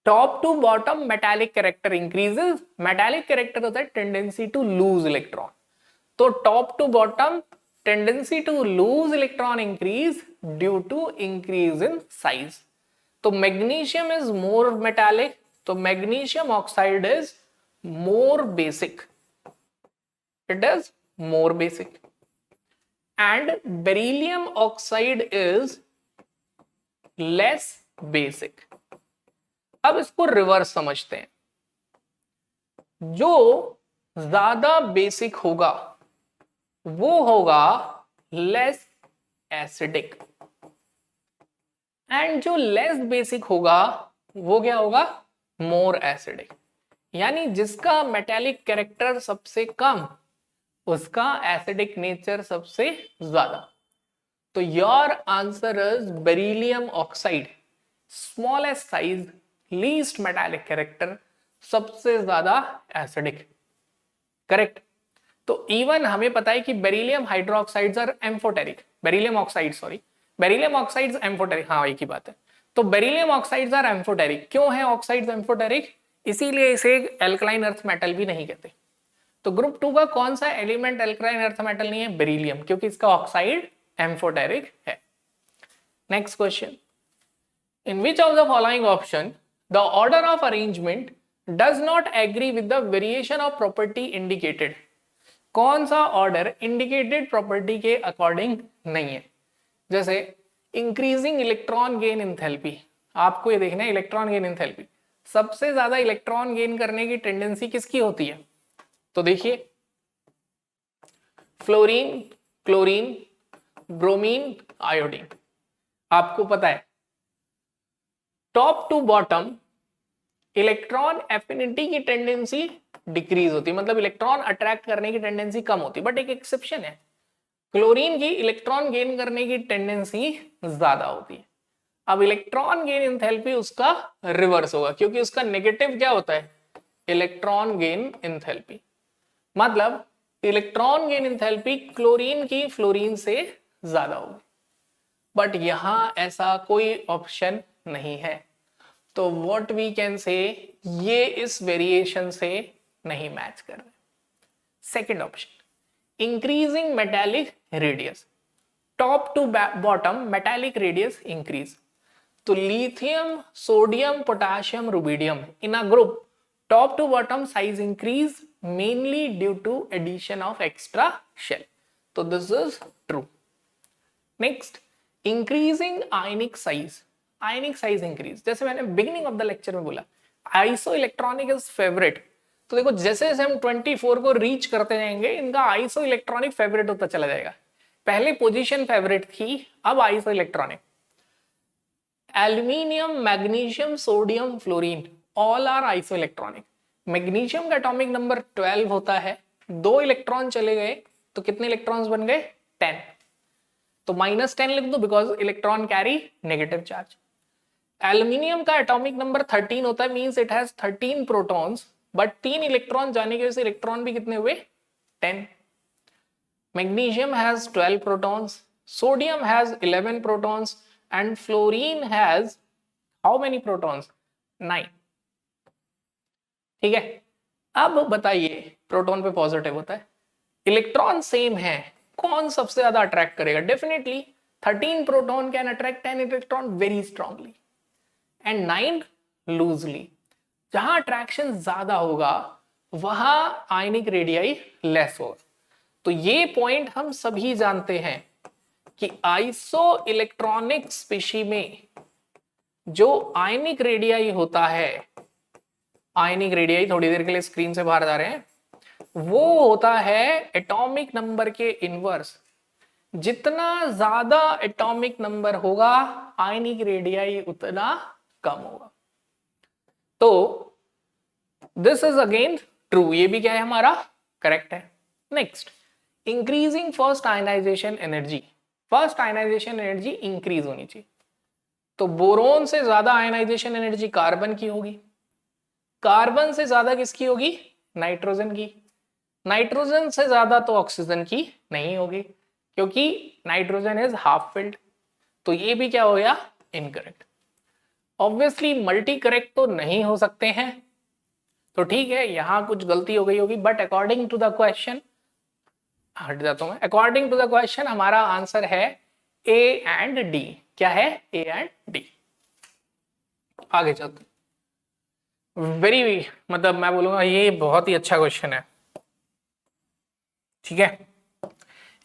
Top to bottom metallic character increases. Metallic character होता है टेंडेंसी टू लूज इलेक्ट्रॉन, तो top to bottom tendency to lose electron increase due to increase in size. तो मैग्नीशियम इज मोर मेटालिक, तो magnesium oxide is more basic, it is more basic. And beryllium oxide is less basic. अब इसको reverse समझते हैं, जो ज्यादा basic होगा वो होगा लेस एसिडिक, एंड जो लेस बेसिक होगा वो क्या होगा? More acidic. यानी जिसका मेटालिक कैरेक्टर सबसे कम उसका एसिडिक नेचर सबसे ज्यादा। तो your answer is beryllium oxide, smallest size, least metallic character, सबसे ज्यादा एसिडिक, करेक्ट। तो इवन हमें पता है कि beryllium hydroxides are amphoteric, beryllium oxide sorry, beryllium oxides amphoteric, हाँ एक ही बात है। तो बेरिलियम ऑक्साइड्स आर एम्फोटेरिक। क्यों है ऑक्साइड्स एम्फोटेरिक? इसीलिए इसे एल्कलाइन अर्थ मेटल भी नहीं कहते। तो ग्रुप 2 का कौन सा एलिमेंट एल्कलाइन अर्थ मेटल नहीं है? बेरिलियम, क्योंकि इसका ऑक्साइड एम्फोटेरिक है। Next question, in which of the following option the order of arrangement does not agree with the variation of property indicated? कौन सा ऑर्डर इंडिकेटेड प्रॉपर्टी के according नहीं है? जैसे इंक्रीजिंग इलेक्ट्रॉन गेन इंथैल्पी, आपको ये देखना है इलेक्ट्रॉन गेन इंथैल्पी, सबसे ज्यादा इलेक्ट्रॉन गेन करने की टेंडेंसी किसकी होती है? तो देखिए फ्लोरीन, क्लोरीन, ब्रोमीन, आयोडीन, आपको पता है top to bottom electron affinity की टेंडेंसी डिक्रीज होती है, मतलब इलेक्ट्रॉन अट्रैक्ट करने की टेंडेंसी कम होती है। बट एक एक्सेप्शन है, क्लोरीन की इलेक्ट्रॉन गेन करने की टेंडेंसी ज्यादा होती है। अब इलेक्ट्रॉन गेन एंथैल्पी उसका रिवर्स होगा, क्योंकि उसका नेगेटिव क्या होता है, इलेक्ट्रॉन गेन एंथैल्पी। मतलब इलेक्ट्रॉन गेन एंथैल्पी क्लोरीन की फ्लोरीन से ज्यादा होगी। बट यहां ऐसा कोई ऑप्शन नहीं है, तो व्हाट वी कैन से, ये इस वेरिएशन से नहीं मैच कर रहे। Second option, increasing metallic radius, top to bottom metallic radius increase. तो lithium, sodium, potassium, rubidium in a group, top to bottom size increase mainly due to addition of extra shell. तो this is true. Next, increasing ionic size, ionic size increase, जैसे मैंने beginning of the lecture में बोला iso electronic is favourite. तो देखो जैसे जैसे हम 24 को रीच करते जाएंगे इनका आइसो इलेक्ट्रॉनिक फेवरेट होता चला जाएगा। पहले पोजीशन फेवरेट थी, अब isoelectronic. Aluminium, magnesium, sodium, fluorine all are isoelectronic. Magnesium का एटॉमिक नंबर 12 होता है, 2 इलेक्ट्रॉन चले गए तो कितने इलेक्ट्रॉन्स बन गए, 10। तो -10 लिख दो because electron carry negative charge. Aluminium का एटॉमिक नंबर 13 होता है, means it has 13 protons, but 3 electron जाने की वजह से इलेक्ट्रॉन भी कितने हुए, 10। Magnesium has 12 protons, sodium has 11 protons and fluorine has how many protons, 9। ठीक है, अब बताइए प्रोटॉन पे पॉजिटिव होता है, इलेक्ट्रॉन सेम है, कौन सबसे ज्यादा अट्रैक्ट करेगा, definitely 13 proton can attract 10 electron very strongly and 9 loosely. जहां अट्रैक्शन ज्यादा होगा वहां आयनिक रेडियाई लेस होगा। तो ये पॉइंट हम सभी जानते हैं कि आइसो इलेक्ट्रॉनिक स्पीशी में जो आयनिक रेडियाई होता है, आयनिक रेडियाई थोड़ी देर के लिए स्क्रीन से बाहर जा रहे हैं, वो होता है एटॉमिक नंबर के इनवर्स। जितना ज्यादा एटॉमिक नंबर होगा आयनिक रेडियाई उतना कम होगा। तो दिस इज अगेन ट्रू, ये भी क्या है हमारा करेक्ट है। Next, increasing first ionization energy, first ionization energy increase होनी चाहिए। तो बोरोन से ज्यादा आयनाइजेशन एनर्जी कार्बन की होगी, कार्बन से ज्यादा किसकी होगी, नाइट्रोजन की, नाइट्रोजन से ज्यादा तो ऑक्सीजन की नहीं होगी क्योंकि नाइट्रोजन इज हाफ फिल्ड। तो ये भी क्या हो गया, इनकरेक्ट। ऑब्वियसली मल्टी करेक्ट तो नहीं हो सकते हैं, तो ठीक है यहां कुछ गलती हो गई होगी, but according to the question, हट जाता हूं मैं, अकॉर्डिंग टू द क्वेश्चन हमारा आंसर है ए एंड डी। क्या है, ए एंड डी। आगे चलते, वेरी मतलब मैं बोलूंगा ये बहुत ही अच्छा क्वेश्चन है। ठीक है,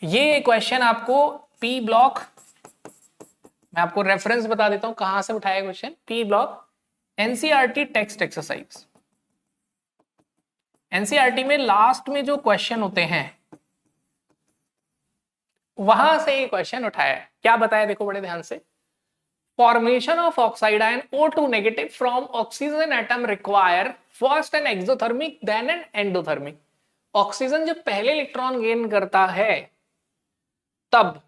ये क्वेश्चन आपको पी ब्लॉक, मैं आपको रेफरेंस बता देता हूं कहां से उठाया question, P block NCERT text exercise. NCERT में लास्ट में जो क्वेश्चन होते हैं वहां से ये क्वेश्चन उठाया है। क्या बताया देखो बड़े ध्यान से, formation of oxide ion O2 negative from oxygen atom require first an exothermic then an endothermic. Oxygen जब पहले इलेक्ट्रॉन गेन करता है तब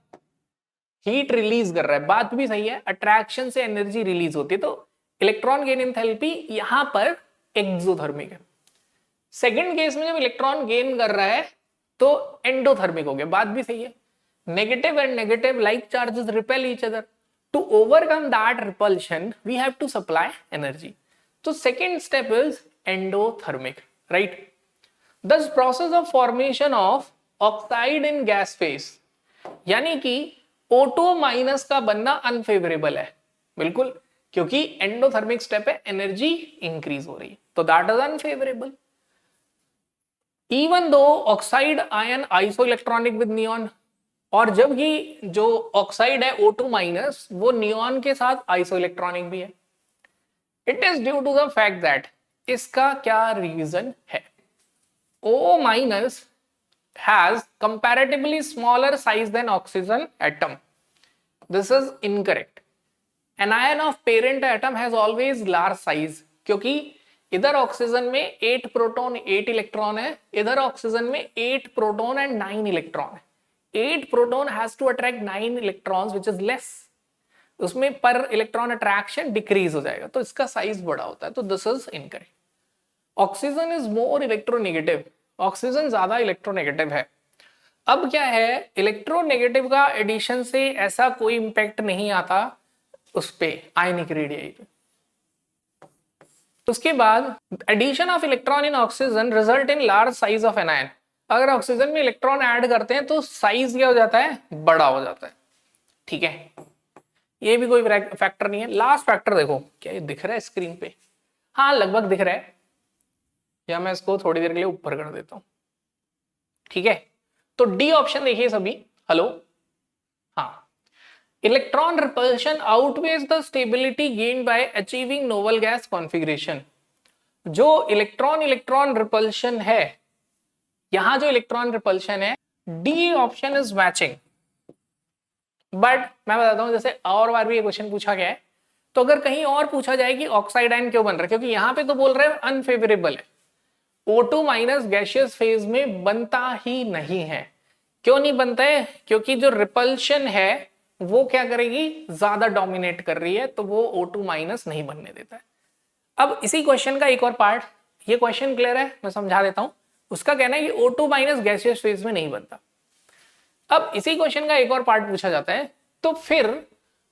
हीट रिलीज कर रहा है, बात भी सही है, अट्रैक्शन से एनर्जी रिलीज होती है, तो इलेक्ट्रॉन गेन एंथैल्पी यहां पर एक्सोथर्मिक है। सेकंड केस में जब इलेक्ट्रॉन गेन कर रहा है तो एंडोथर्मिक हो गया, बात भी सही है, negative and negative like charges repel each other, to overcome that repulsion we have to supply energy. So second step is endothermic, right? Thus process of formation of oxide in gas phase, यानी कि O2 minus का बनना unfavourable है, बिल्कुल, क्योंकि endothermic step है, energy increase हो रही है, तो that is unfavourable. Even though oxide ion iso electronic with neon, और जब ये जो ऑक्साइड है O2 माइनस वो नियॉन के साथ आइसो इलेक्ट्रॉनिक भी है, it is due to the fact that, इसका क्या रीजन है, O minus has comparatively smaller size than oxygen atom, this is incorrect. Anion of parent atom has always large size, क्योंकि इधर oxygen में 8 proton 8 electron है, इधर oxygen में 8 proton and 9 electron है। 8 proton has to attract 9 electrons which is less, उसमें पर electron attraction decrease हो जाएगा, तो इसका साइज बड़ा होता है, तो this is incorrect. Oxygen is more electronegative, oxygen ज्यादा इलेक्ट्रोनेगेटिव है। अब क्या है, इलेक्ट्रोनेगेटिव का एडिशन से ऐसा कोई इंपैक्ट नहीं आता उस पे आयनिक रेडियाई पे। उसके बाद addition of electron in oxygen result in large size of anion. अगर ऑक्सीजन में इलेक्ट्रॉन ऐड करते हैं तो साइज क्या हो जाता है, बड़ा हो जाता है। ठीक है, ये भी कोई फैक्टर नहीं है। लास्ट फैक्टर देखो, क्या ये दिख रहा है स्क्रीन पे? हाँ लगभग दिख रहा है, या मैं इसको थोड़ी देर के लिए ऊपर कर देता हूं। ठीक है, तो डी ऑप्शन देखिए सभी। हेलो, हाँ, electron repulsion outweighs the stability gained by achieving novel gas configuration. जो इलेक्ट्रॉन इलेक्ट्रॉन रिपल्शन है, यहां जो इलेक्ट्रॉन रिपल्शन है, D option is matching. But मैं बताता हूं, जैसे और बार भी ये क्वेश्चन पूछा गया है, तो अगर कहीं और पूछा जाए कि ऑक्साइड आयन क्यों बन रहा है, क्योंकि यहां पे तो बोल रहे हैं अनफेवरेबल है, O2 माइनस गैसियस फेज में बनता ही नहीं है। क्यों नहीं बनता है? क्योंकि जो रिपल्शन है वो क्या करेगी, ज्यादा डोमिनेट कर रही है, तो वो O2 माइनस नहीं बनने देता है। अब इसी क्वेश्चन का एक और पार्ट, ये क्वेश्चन क्लियर है, मैं समझा देता हूं। उसका कहना है कि O2 माइनस गैसियस फेज में नहीं बनता। अब इसी क्वेश्चन का एक और पार्ट पूछा जाता है, तो फिर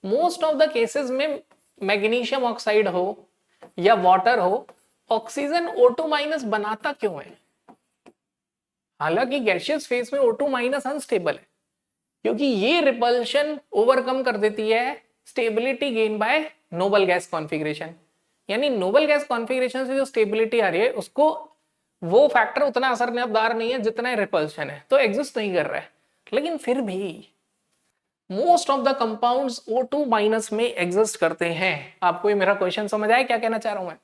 मोस्ट ऑफ द केसेस में मैग्नीशियम ऑक्साइड हो या वाटर हो, ऑक्सीजन O2 माइनस बनाता क्यों है? हालांकि गैसियस फेज में O2 माइनस अनस्टेबल है, क्योंकि ये रिपल्शन ओवरकम कर देती है stability gain by noble gas configuration. यानी नोबल गैस कॉन्फ़िगरेशन से जो स्टेबिलिटी आ रही है, उसको वो फैक्टर उतना असरदार नहीं है जितना रिपल्शन है, तो एग्जिस्ट नहीं कर रहा है। लेकिन फिर भी most of the compounds O2 minus में एग्जिस्ट करते हैं। आपको ये मेरा क्वेश्चन समझ आया क्या कहना चाह रहा हूं मैं?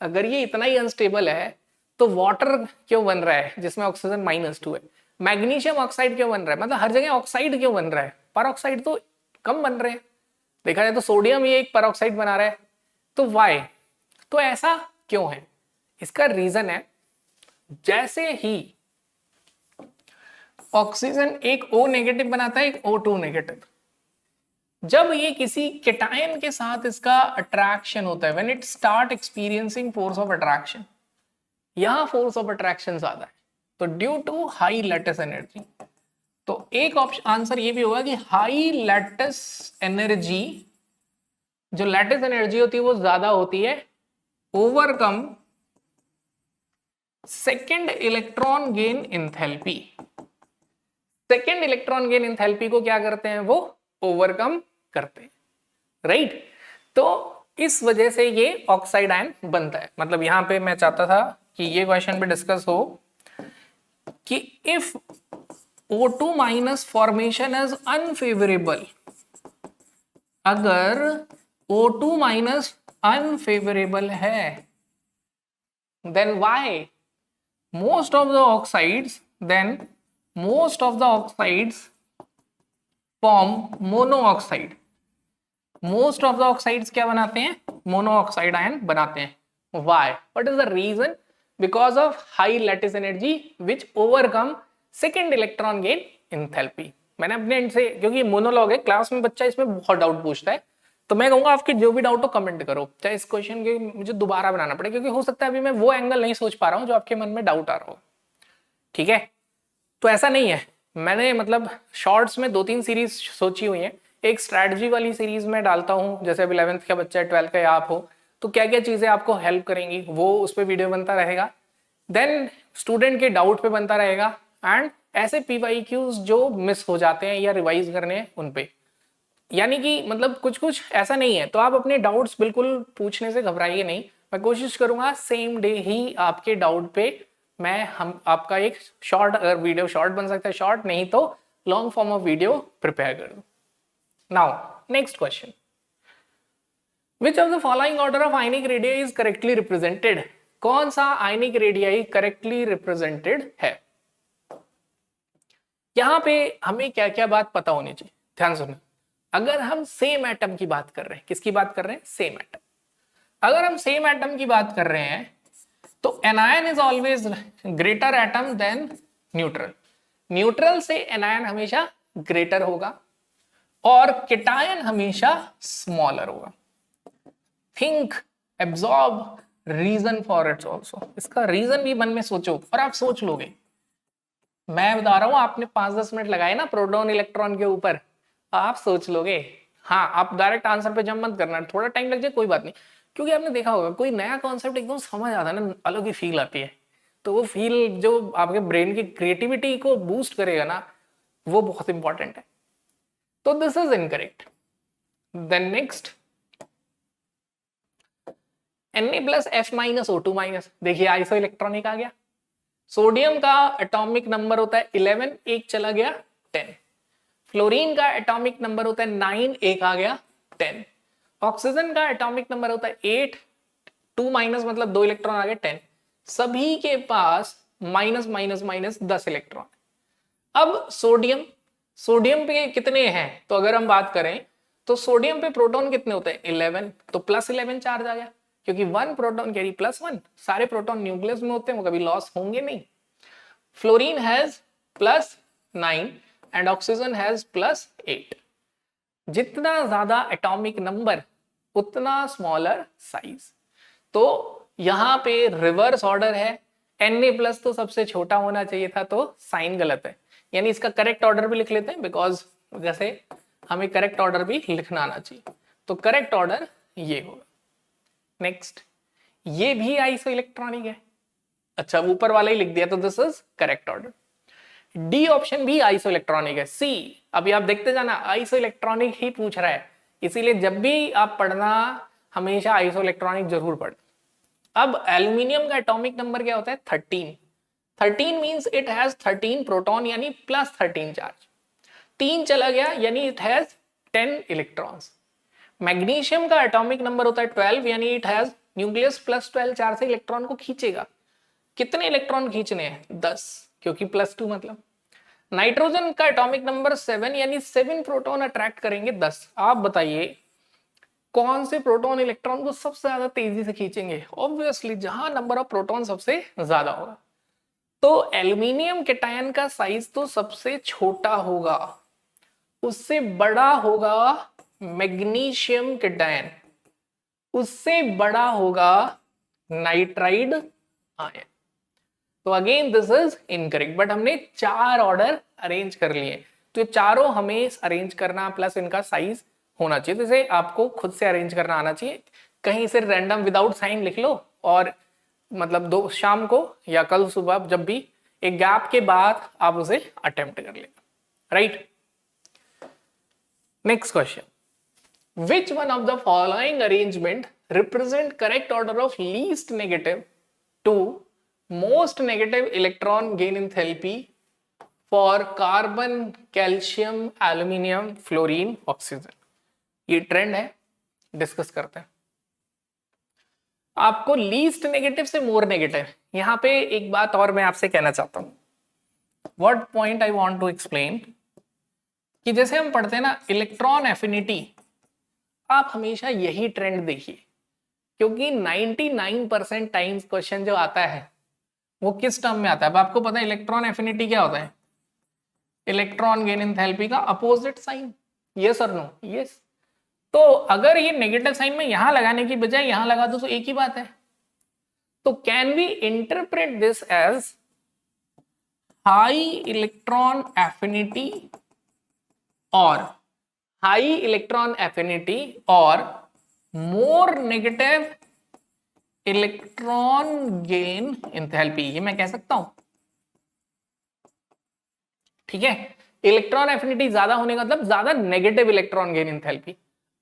अगर ये इतना ही अनस्टेबल है तो वाटर क्यों बन रहा है जिसमें ऑक्सीजन -2 है? मैग्नीशियम ऑक्साइड क्यों बन रहा है? मतलब हर जगह ऑक्साइड क्यों बन रहा है? परऑक्साइड तो कम बन रहे हैं। देखा जाए तो सोडियम ही एक परऑक्साइड बना रहा है, तो वाई? तो ऐसा क्यों है? इसका रीजन है, जैसे ही ऑक्सीजन एक O नेगेटिव बनाता है, एक O2 नेगेटिव, जब ये किसी केटायन के साथ इसका अट्रैक्शन होता है, when it start experiencing force of attraction, यहां फोर्स ऑफ अट्रैक्शन ज्यादा है, तो due to high lattice energy. तो एक ऑप्शन आंसर ये भी होगा कि हाई लैटिस एनर्जी, जो लैटिस एनर्जी होती है वो ज्यादा होती है, overcome second electron gain enthalpy. Second electron gain enthalpy को क्या करते हैं, वो ओवरकम करते हैं, राइट? तो इस वजह से ये ऑक्साइड आयन बनता है। मतलब यहां पे मैं चाहता था कि ये क्वेश्चन पे डिस्कस हो कि if O2 minus formation is unfavourable, अगर O2 माइनस अनफेवरेबल है, then why most of the oxides form monoxide। Most of the oxides क्या बनाते हैं, मोनोऑक्साइड आयन बनाते हैं। Why? What is the reason? Because of high lattice energy which overcome second electron gain enthalpy. मैंने अपने and से, क्योंकि monologue है, क्लास में बच्चा इसमें बहुत डाउट पूछता है, तो मैं कहूंगा आपके जो भी डाउट हो कमेंट करो, चाहे इस क्वेश्चन के मुझे दोबारा बनाना पड़े, क्योंकि हो सकता है अभी मैं वो एंगल नहीं सोच पा रहा हूं जो आपके मन में डाउट आ रहा हो। ठीक है, तो ऐसा नहीं है, मैंने मतलब शॉर्ट्स में 2-3 सीरीज सोची हुई है। एक स्ट्रैटेजी वाली सीरीज में डालता हूँ, जैसे अब 11th का बच्चा है, 12th का आप हो, तो क्या क्या चीजें आपको हेल्प करेंगी वो उस पर वीडियो बनता रहेगा। देन स्टूडेंट के डाउट पे बनता रहेगा, एंड ऐसे PYQs जो मिस हो जाते हैं या रिवाइज करने हैं उन पे। यानी कि मतलब कुछ कुछ ऐसा नहीं है, तो आप अपने डाउट्स बिल्कुल पूछने से घबराइए नहीं। मैं कोशिश करूंगा सेम डे ही आपके डाउट पे हम आपका एक शॉर्ट, अगर वीडियो शॉर्ट बन सकता है शॉर्ट, नहीं तो long form of video prepare कर दूं। Now next question, which of the following order of ionic radii is correctly represented? कौन सा आयनिक रेडियाई करेक्टली रिप्रेजेंटेड है? यहां पे हमें क्या क्या बात पता होनी चाहिए, ध्यान सुनो। अगर हम सेम एटम की बात कर रहे हैं, किसकी बात कर रहे हैं? Same atom. अगर हम सेम एटम की बात कर रहे हैं तो anion is always greater atom than neutral. Neutral से एनायन हमेशा ग्रेटर होगा और केटायन हमेशा स्मॉलर होगा। Think, absorb, reason for its also. इसका रीजन भी मन में सोचो और आप सोच लोगे। मैं बता रहा हूं, आपने 5-10 मिनट लगाए ना प्रोटॉन इलेक्ट्रॉन के ऊपर, आप सोच लोगे। हाँ, आप डायरेक्ट आंसर पे जंप मत करना, थोड़ा टाइम लग जाए कोई बात नहीं, क्योंकि आपने देखा होगा कोई नया कॉन्सेप्ट एकदम समझ आता है ना, अलग ही फील आती है। तो वो फील जो आपके ब्रेन की क्रिएटिविटी को बूस्ट करेगा ना, वो बहुत इंपॉर्टेंट है। तो this is incorrect. Then next, Na+F-O2-। देखिए आइसो इलेक्ट्रॉनिक आ गया। सोडियम का एटॉमिक नंबर होता है 11, एक चला गया 10। फ्लोरीन का एटॉमिक नंबर होता है 9, एक आ गया 10। ऑक्सीजन का एटॉमिक नंबर होता है 8, 2- मतलब 2 इलेक्ट्रॉन आ गए 10। सभी के पास -10 इलेक्ट्रॉन। अब सोडियम, सोडियम पे कितने हैं? तो अगर हम बात करें तो सोडियम पे प्रोटॉन कितने होते हैं? 11, तो +11 चार्ज आ गया, क्योंकि 1 प्रोटॉन कैरी +1। सारे प्रोटॉन न्यूक्लियस में होते हैं, वो कभी लॉस होंगे नहीं। Fluorine has +9 and oxygen has +8। जितना ज्यादा एटॉमिक नंबर उतना स्मॉलर साइज। तो यहां पे रिवर्स ऑर्डर है, Na+ तो सबसे छोटा होना चाहिए था, तो साइन गलत है। यानी इसका करेक्ट ऑर्डर भी लिख लेते हैं, बिकॉज जैसे हमें करेक्ट ऑर्डर भी लिखना आना चाहिए। तो करेक्ट ऑर्डर ये होगा। नेक्स्ट, ये भी आइसो इलेक्ट्रॉनिक है। अच्छा, ऊपर वाला ही लिख दिया, तो this is correct order. D option भी आइसो इलेक्ट्रॉनिक है। सी, अभी आप देखते जाना, आइसो इलेक्ट्रॉनिक ही पूछ रहा है, इसीलिए जब भी आप पढ़ना हमेशा आइसो इलेक्ट्रॉनिक जरूर पढ़। अब एल्यूमिनियम का एटॉमिक नंबर क्या होता है? 13। 13 मींस इट हैज 13 प्रोटॉन, यानी +13 चार्ज। 3 चला गया यानी इट हैज 10 इलेक्ट्रॉन्स। मैग्नीशियम का एटॉमिक नंबर होता है 12, यानी इट हैज न्यूक्लियस +12 चार्ज से इलेक्ट्रॉन को खींचेगा। कितने इलेक्ट्रॉन खींचने हैं? 10, क्योंकि +2 मतलब। नाइट्रोजन का एटॉमिक नंबर 7, यानी 7 प्रोटॉन अट्रैक्ट करेंगे 10। आप बताइए कौन से प्रोटॉन इलेक्ट्रॉन को सबसे ज्यादा तेजी से खींचेंगे? ऑब्वियसली जहां नंबर ऑफ प्रोटॉन सबसे ज्यादा होगा। तो एल्यूमिनियम केटायन का साइज तो सबसे छोटा होगा, उससे बड़ा होगा मैग्नीशियम केटायन, उससे बड़ा होगा नाइट्राइड आयन। तो again this is incorrect, but हमने 4 ऑर्डर अरेंज कर लिए, तो ये चारों हमें अरेंज करना प्लस इनका साइज होना चाहिए। जैसे आपको खुद से अरेंज करना आना चाहिए, कहीं से रैंडम विदाउट साइन लिख लो और मतलब दो शाम को या कल सुबह जब भी एक गैप के बाद आप उसे अटेम्प्ट कर लेना, right. Next question, which one of the following arrangement represent correct order of least negative to most negative electron gain enthalpy for carbon, calcium, aluminium, fluorine, oxygen? ये ट्रेंड है, डिस्कस करते हैं। आपको लीस्ट नेगेटिव से more negative, यहां पे एक बात और मैं आपसे कहना चाहता हूं। What point I want to explain, कि जैसे हम पढ़ते हैं ना इलेक्ट्रॉन एफिनिटी, आप हमेशा यही ट्रेंड देखिए, क्योंकि 99% टाइम्स क्वेश्चन जो आता है वो किस टर्म में आता है? अब आपको पता है इलेक्ट्रॉन एफिनिटी क्या होता है? इलेक्ट्रॉन गेन एंथैल्पी का अपोजिट साइन। यस और नो? यस। तो अगर ये नेगेटिव साइन में यहां लगाने की बजाय यहां लगा दो तो एक ही बात है। तो can we interpret this as high electron affinity और हाई इलेक्ट्रॉन एफिनिटी और more negative electron gain enthalpy, ये मैं कह सकता हूं, ठीक है। इलेक्ट्रॉन एफिनिटी ज्यादा होने का मतलब ज्यादा नेगेटिव इलेक्ट्रॉन गेन एंथैल्पी।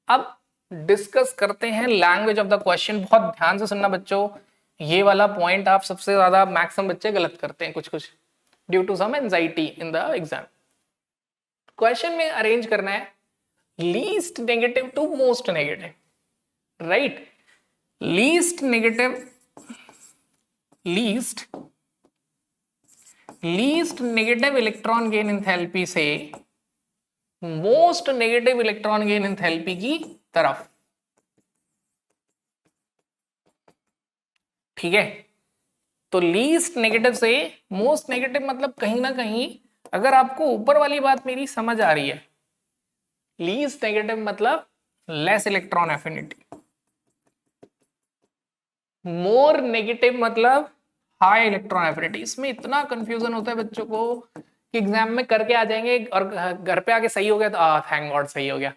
अब डिस्कस करते हैं लैंग्वेज ऑफ द क्वेश्चन। बहुत ध्यान से सुनना बच्चों, ये वाला पॉइंट आप सबसे ज्यादा मैक्सिमम बच्चे गलत करते हैं कुछ due to some anxiety in the exam. Question में अरेंज करना है least negative to most negative, right. Least negative, least negative electron gain enthalpy से most negative electron gain enthalpy की तरफ। ठीक है, तो लीस्ट नेगेटिव से मोस्ट नेगेटिव मतलब कहीं ना कहीं, अगर आपको ऊपर वाली बात मेरी समझ आ रही है, लीस्ट नेगेटिव मतलब less electron affinity, more negative मतलब हाई इलेक्ट्रॉन एफिनिटी। इसमें इतना कंफ्यूजन होता है बच्चों को कि एग्जाम में करके आ जाएंगे और घर पे आके सही हो गया तो थैंक गॉड सही हो गया।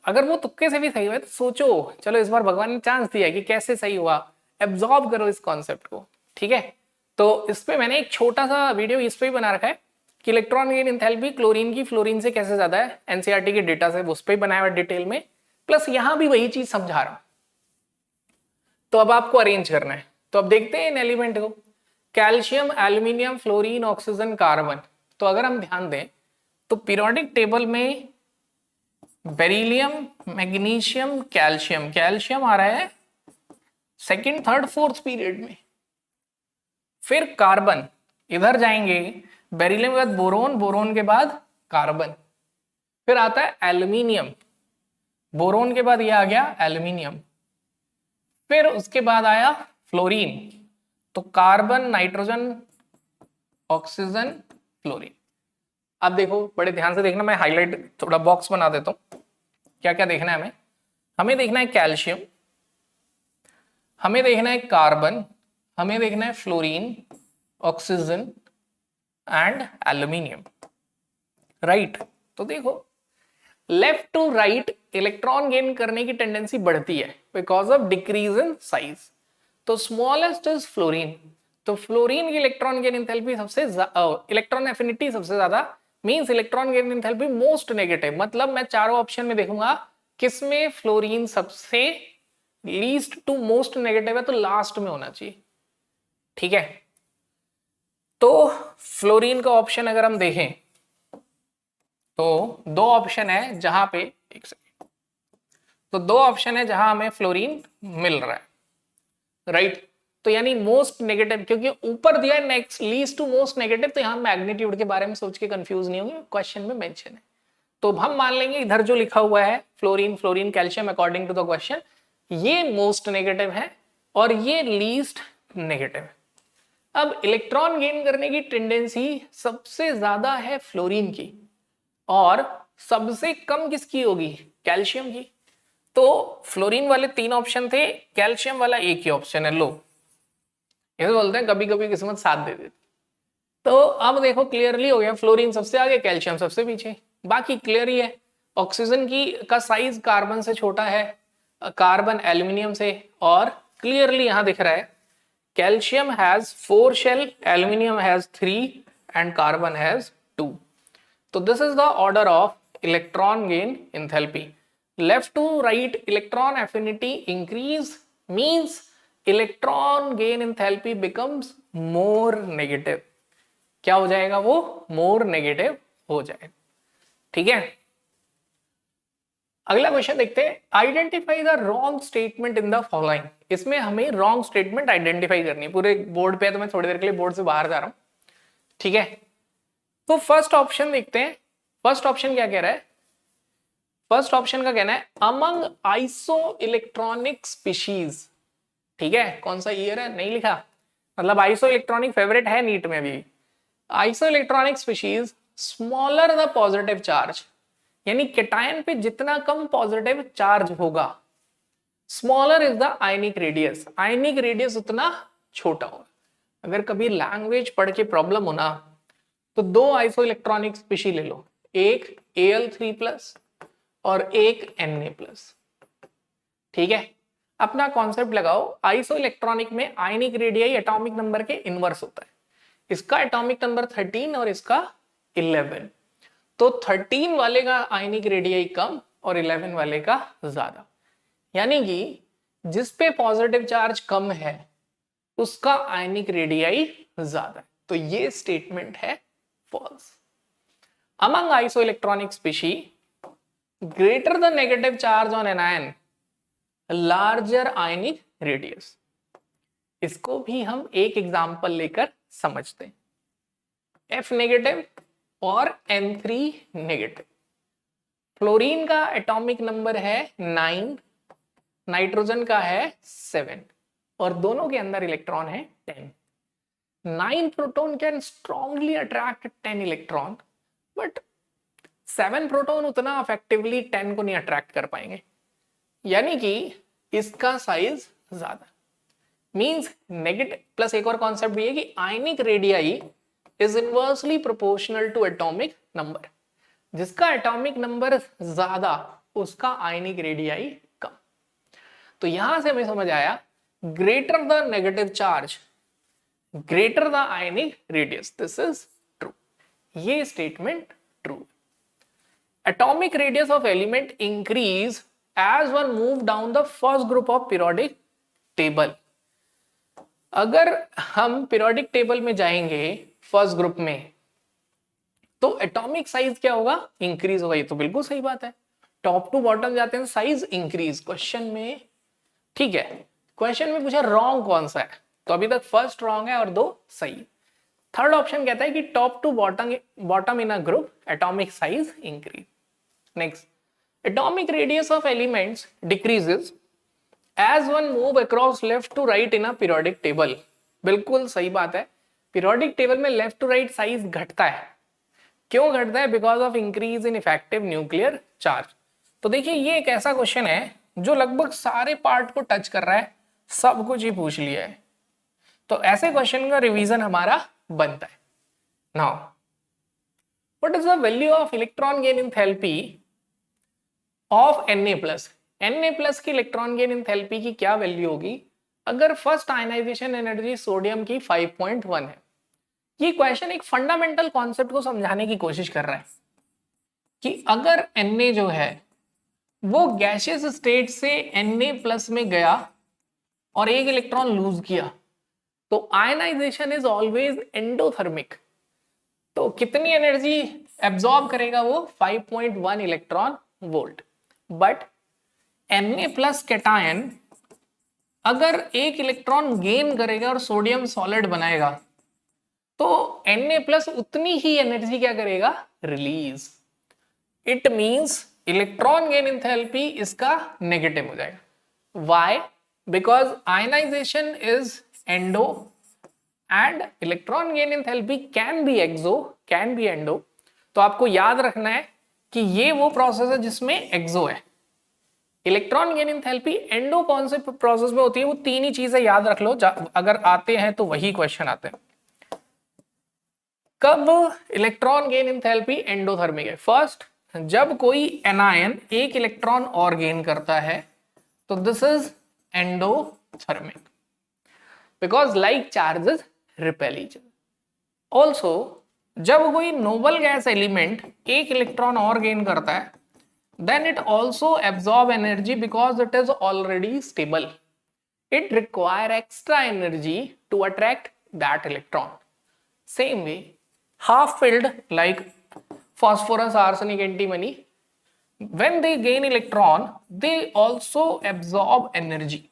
अगर वो तुक्के से भी सही हुआ तो सोचो, चलो इस बार भगवान ने चांस दिया कि कैसे सही हुआ, एब्जॉर्ब करो इस कॉन्सेप्ट को। ठीक है, तो इस पे मैंने एक छोटा सा वीडियो इस पे ही बना रखा है कि इलेक्ट्रॉन गेन एंथैल्पी क्लोरीन की फ्लोरीन से कैसे ज्यादा है, एनसीईआरटी के डेटा से उस पर बनाया हुआ डिटेल में, प्लस यहां भी वही चीज समझा रहा हूं। तो अब आपको अरेंज करना है, तो अब देखते हैं इन एलिमेंट को, calcium, aluminium, fluorine, oxygen, carbon. तो अगर हम ध्यान दें तो पीरियोडिक टेबल में बेरिलियम, मैग्नीशियम, कैल्शियम, कैल्शियम आ रहा है सेकंड, थर्ड, फोर्थ पीरियड में। फिर कार्बन, इधर जाएंगे, बेरिलियम के बाद बोरोन, बोरोन के बाद कार्बन, फिर आता है एल्यूमिनियम, बोरोन के बाद ये आ गया एल्यूमिनियम, फिर उसके बाद आया फ्लोरीन, तो कार्बन, नाइट्रोजन, ऑक्सीजन, फ्लोरीन। अब देखो बड़े ध्यान से देखना, मैं हाईलाइट थोड़ा बॉक्स बना देता हूं, क्या क्या देखना है हमें। हमें देखना है कैल्शियम, हमें देखना है कार्बन, हमें देखना है fluorine, oxygen and aluminium. Right, तो देखो left to right electron gain करने की टेंडेंसी बढ़ती है because of decrease in size. तो स्मॉलेस्ट इज फ्लोरीन, तो फ्लोरीन की इलेक्ट्रॉन गेन एंथैल्पी सबसे इलेक्ट्रॉन एफिनिटी सबसे ज्यादा, means electron gain enthalpy most negative, मतलब मैं चारों ऑप्शन में देखूंगा किसमें फ्लोरीन सबसे लीस्ट टू मोस्ट नेगेटिव है, तो लास्ट में होना चाहिए। ठीक है, तो फ्लोरीन का ऑप्शन अगर हम देखें तो दो ऑप्शन है जहां पे, एक सेकेंड, तो दो ऑप्शन है जहां हमें फ्लोरीन मिल रहा है। राइट, तो यानी मोस्ट नेगेटिव, क्योंकि ऊपर दिया है next least to most negative, तो यहां मैग्नीट्यूड के बारे में सोच के कंफ्यूज नहीं होंगे, क्वेश्चन में मेंशन है। तो हम मान लेंगे इधर जो लिखा हुआ है fluorine, fluorine, calcium, according to the question ये मोस्ट नेगेटिव है और ये लीस्ट नेगेटिव है। अब इलेक्ट्रॉन गेन करने की टेंडेंसी सबसे ज्यादा है फ्लोरीन की और सबसे कम किसकी होगी, कैल्शियम की। तो फ्लोरीन वाले तीन ऑप्शन थे, कैल्शियम वाला एक ही ऑप्शन है। लो, ऐसे बोलते हैं कभी कभी किस्मत साथ दे देती। तो अब देखो क्लियरली हो गया, फ्लोरीन सबसे आगे, कैल्शियम सबसे पीछे, बाकी क्लियर ही है। ऑक्सीजन की का साइज कार्बन से छोटा है, कार्बन एल्यूमिनियम से, और क्लियरली यहां दिख रहा है calcium has 4 shell, aluminium has 3 and carbon has 2। तो this is the order of electron gain enthalpy. Left to right electron affinity increase means electron gain enthalpy becomes more negative. क्या हो जाएगा वो, मोर नेगेटिव हो जाएगा। ठीक है, अगला क्वेश्चन देखते हैं, identify the wrong statement in the following. इसमें हमें रॉन्ग स्टेटमेंट आइडेंटिफाई करनी है, पूरे बोर्ड पे है तो मैं थोड़ी देर के लिए बोर्ड से बाहर जा रहा हूं। ठीक है, तो फर्स्ट ऑप्शन देखते हैं, फर्स्ट ऑप्शन क्या कह रहा है, फर्स्ट ऑप्शन का कहना है अमंग आइसो इलेक्ट्रॉनिक स्पीशीज। ठीक है, कौन सा ईयर है नहीं लिखा, मतलब आइसो इलेक्ट्रॉनिक फेवरेट है नीट में भी। Iso electronic species smaller the positive charge, यानी केटायन पे जितना कम पॉजिटिव चार्ज होगा, smaller is the ionic radius, ionic radius उतना छोटा होगा। अगर कभी लैंग्वेज पढ़ के प्रॉब्लम होना तो दो आइसो इलेक्ट्रॉनिक स्पीशी ले लो, एक Al3+ और एक Na+। ठीक है, अपना कॉन्सेप्ट लगाओ, आइसो इलेक्ट्रॉनिक में आयनिक रेडियस एटॉमिक नंबर के इनवर्स होता है, इसका एटॉमिक नंबर 13 और इसका 11, तो 13 वाले का आयनिक रेडियस कम और 11 वाले का ज्यादा, यानी कि जिस पे पॉजिटिव चार्ज कम है उसका आयनिक रेडियस ज्यादा है, तो ये स्टेटमेंट है false. Among isoelectronic species greater the negative charge on anion larger ionic radius. इसको भी हम एक एग्जांपल लेकर समझते हैं, F नेगेटिव और N3 नेगेटिव। फ्लोरीन का एटॉमिक नंबर है 9, नाइट्रोजन का है 7 और दोनों के अंदर इलेक्ट्रॉन है 10. 9 proton can strongly attract 10 electron, but 7 proton उतना इफेक्टिवली 10 को नहीं अट्रैक्ट कर पाएंगे, यानी कि इसका साइज ज्यादा. मींस नेगेटिव प्लस एक और कॉन्सेप्ट भी है कि ionic radii is inversely proportional to atomic number. जिसका एटॉमिक नंबर ज्यादा उसका आयनिक रेडियाई कम. तो यहां से हमें समझ आया greater the negative charge greater the ionic radius. This is true. ये statement true. Atomic radius of element increase as one move down the first group of periodic table. अगर हम पीरियोडिक टेबल में जाएंगे फर्स्ट ग्रुप में तो atomic size क्या होगा? Increase होगा. ये तो बिल्कुल सही बात है. टॉप टू बॉटम जाते हैं साइज इंक्रीज. क्वेश्चन में ठीक है, क्वेश्चन में पूछा रॉन्ग कौन सा है, तो अभी तक फर्स्ट रॉन्ग है और 2 सही. थर्ड ऑप्शन कहता है कि top to bottom in a group atomic size increase. Next, atomic radius of elements decreases as one move across left to right in a periodic table. बिल्कुल सही बात है. पीरियोडिक टेबल में लेफ्ट टू राइट साइज घटता है. क्यों घटता है? Because of increase in effective nuclear charge. तो देखिए ये एक ऐसा क्वेश्चन है जो लगभग सारे पार्ट को टच कर रहा है, सब कुछ ही पूछ लिया है. तो ऐसे क्वेश्चन का रिवीजन हमारा बनता है. Now what is the value of electron gain enthalpy of Na+? Na+ की इलेक्ट्रॉन गेन एंथैल्पी की क्या वैल्यू होगी अगर फर्स्ट आयनाइजेशन एनर्जी सोडियम की 5.1 है? ये क्वेश्चन एक फंडामेंटल कॉन्सेप्ट को समझाने की कोशिश कर रहा है कि अगर Na जो है वो गैसियस स्टेट से Na+ में गया और एक इलेक्ट्रॉन लूज किया तो आयनाइजेशन इज ऑलवेज एंडोथर्मिक. तो कितनी एनर्जी एब्जॉर्ब करेगा वो? 5.1 electron volt. But Na+ cation अगर एक इलेक्ट्रॉन गेन करेगा और सोडियम सॉलिड बनाएगा तो Na+ उतनी ही एनर्जी क्या करेगा? Release. It means electron gain enthalpy इसका नेगेटिव हो जाएगा. Why? Because ionisation is endo and electron gain enthalpy can be exo can be endo. तो आपको याद रखना है कि ये वो प्रोसेस है जिसमें एक्सो है. इलेक्ट्रॉन गेन एंथैल्पी एंडो कौन से प्रोसेस में होती है? वो 3 ही चीजें याद रख लो. अगर आते हैं तो वही क्वेश्चन आते हैं. कब इलेक्ट्रॉन गेन एंथैल्पी एंडोथर्मिक है? फर्स्ट, जब कोई एनायन एक इलेक्ट्रॉन और गेन करता है तो this is endothermic because like charges repel each other. Also जब कोई नोबल गैस एलिमेंट एक इलेक्ट्रॉन और गेन करता है then it also absorb energy because it is already stable. It require extra energy to attract that electron. Same way, half filled like phosphorus, arsenic, antimony, when they gain electron, they also absorb energy.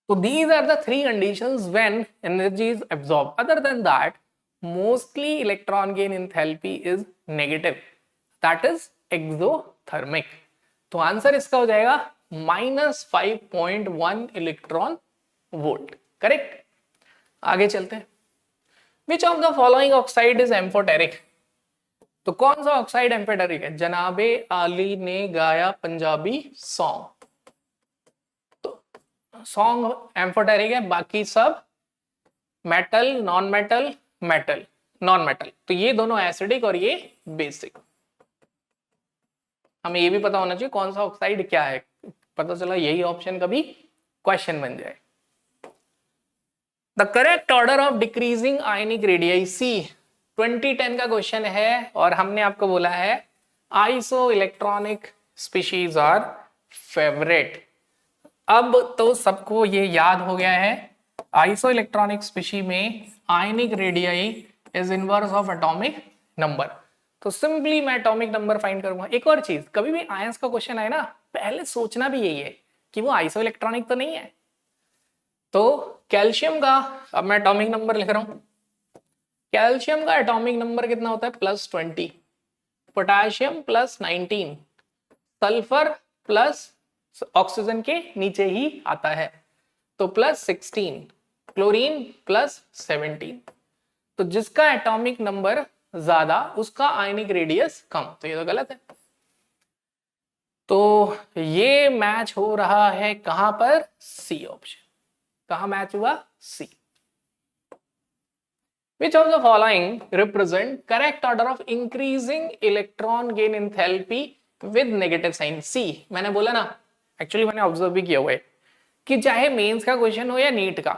So these are the 3 conditions when energy is absorbed. Other than that, mostly electron gain enthalpy is negative. That is exothermic. तो answer इसका हो जाएगा -5.1 electron volt. Correct. आगे चलते हैं. विच of the following oxide is amphoteric? तो कौन सा ऑक्साइड एम्फोटेरिक है? जनाबे आली ने गाया पंजाबी सॉन्ग. तो सॉन्ग एम्फोटेरिक है, बाकी सब metal, non metal, metal, non metal. तो ये दोनों एसिडिक और ये बेसिक. हमें ये भी पता होना चाहिए कौन सा ऑक्साइड क्या है. पता चला यही ऑप्शन कभी क्वेश्चन बन जाए. The correct order of decreasing ionic radii. See 2010 का क्वेश्चन है और हमने आपको बोला है isoelectronic species are favourite. अब तो सबको ये याद हो गया है. आइसो इलेक्ट्रॉनिक स्पीशी में आयनिक radii is inverse of atomic number. तो सिंपली मैं एटॉमिक नंबर फाइंड करूंगा. एक और चीज, कभी भी आयंस का क्वेश्चन आए ना, पहले सोचना भी यही है कि वो आइसो इलेक्ट्रॉनिक तो नहीं है. तो कैल्शियम का अब मैं एटॉमिक नंबर लिख रहा हूं. कैल्शियम का एटॉमिक नंबर कितना होता है? +20. Potassium plus 19, sulphur plus oxygen के नीचे ही आता है, तो प्लस 16, क्लोरीन प्लस 17। तो जिसका एटॉमिक नंबर ज्यादा उसका आयनिक रेडियस कम, तो ये तो गलत है। तो ये मैच हो रहा है कहां पर? C option. कहां मैच हुआ? सी। Which of the following represent correct order of increasing electron gain enthalpy with negative sign? C। मैंने बोला ना, एक्चुअली मैंने ऑब्जर्व भी किया हुआ है कि चाहे मेंस का क्वेश्चन हो या नीट का,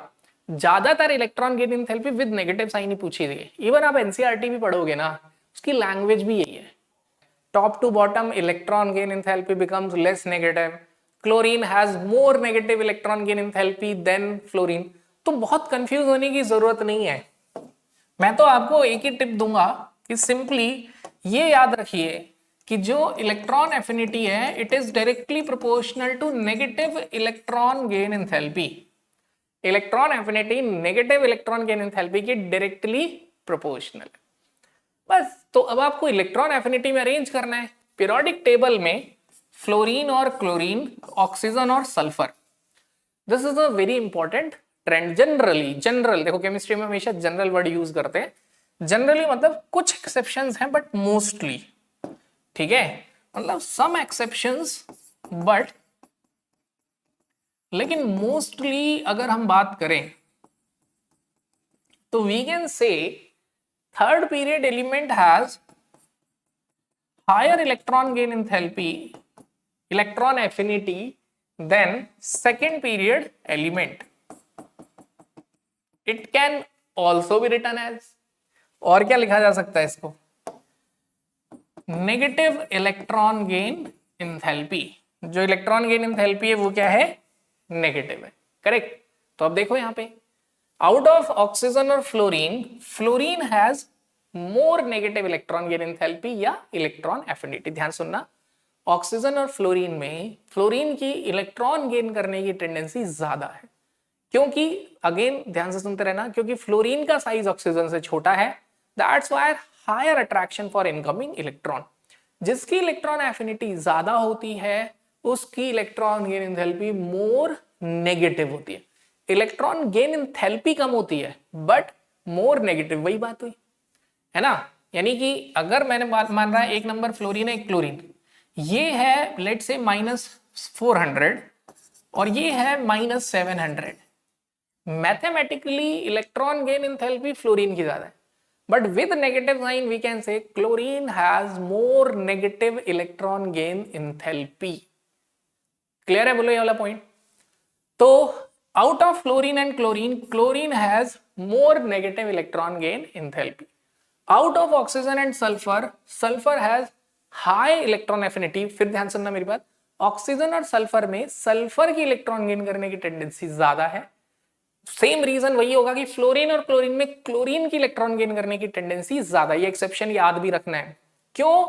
ज्यादातर electron gain enthalpy with negative sign ही पूछी गई। इवन आप एनसीईआरटी भी पढ़ोगे ना, उसकी लैंग्वेज भी यही है। Top to bottom electron gain enthalpy becomes less negative, chlorine has more negative electron gain enthalpy than fluorine. तो बहुत कंफ्यूज होने की जरूरत नहीं है। मैं तो आपको एक ही टिप दूंगा कि सिंपली ये याद रखिए कि जो इलेक्ट्रॉन एफिनिटी है it is directly proportional to negative electron gain enthalpy. Electron affinity negative electron gain enthalpy की डायरेक्टली प्रोपोर्शनल है। बस, तो अब आपको इलेक्ट्रॉन एफिनिटी में अरेंज करना है पीरियोडिक टेबल में फ्लोरीन और क्लोरीन, ऑक्सीजन और sulphur. This is a very important trend. General देखो, केमिस्ट्री में हमेशा जनरल वर्ड यूज करते हैं। जनरली मतलब कुछ एक्सेप्शंस हैं बट मोस्टली, ठीक है, मतलब सम एक्सेप्शंस बट, लेकिन मोस्टली अगर हम बात करें तो we can say third period element has higher electron gain enthalpy, electron affinity than second period element. It can also be written as, और क्या लिखा जा सकता है इसको? Negative electron gain enthalpy. जो इलेक्ट्रॉन गेन एंथैल्पी है वो क्या है? नेगेटिव है। करेक्ट। तो अब देखो यहां पे आउट ऑफ ऑक्सीजन और fluorine, fluorine has more negative electron gain enthalpy या इलेक्ट्रॉन एफिनिटी। ध्यान सुनना, ऑक्सीजन और फ्लोरीन में फ्लोरीन की इलेक्ट्रॉन गेन करने की टेंडेंसी ज्यादा है, क्योंकि अगेन ध्यान से सुनते रहना, क्योंकि फ्लोरीन का साइज ऑक्सीजन से छोटा है। That's why higher attraction for incoming electron. जिसकी इलेक्ट्रॉन एफिनिटी ज्यादा होती है उसकी electron gain enthalpy more negative होती है। इलेक्ट्रॉन गेन एंथैल्पी कम होती है बट मोर नेगेटिव, वही बात हुई है ना। यानी कि अगर मैंने बात मान रहा है एक नंबर फ्लोरीन है, एक क्लोरीन, ये है लेट से -400 और ये है -700। Mathematically electron gain enthalpy fluorine की ज्यादा है, but with negative sign we can say chlorine has more negative electron gain enthalpy. Clear है? बोलो ये वाला पॉइंट। तो out of fluorine and chlorine, chlorine has more negative electron gain enthalpy. Out of oxygen and sulphur, sulphur has high electron affinity. फिर ध्यान सुनना मेरी बात, ऑक्सीजन और सल्फर में सल्फर की इलेक्ट्रॉन गेन करने की टेंडेंसी ज्यादा है। सेम रीजन वही होगा कि फ्लोरीन और क्लोरीन में क्लोरीन की इलेक्ट्रॉन गेन करने की टेंडेंसी ज्यादा। ये एक्सेप्शन याद भी रखना है। क्यों?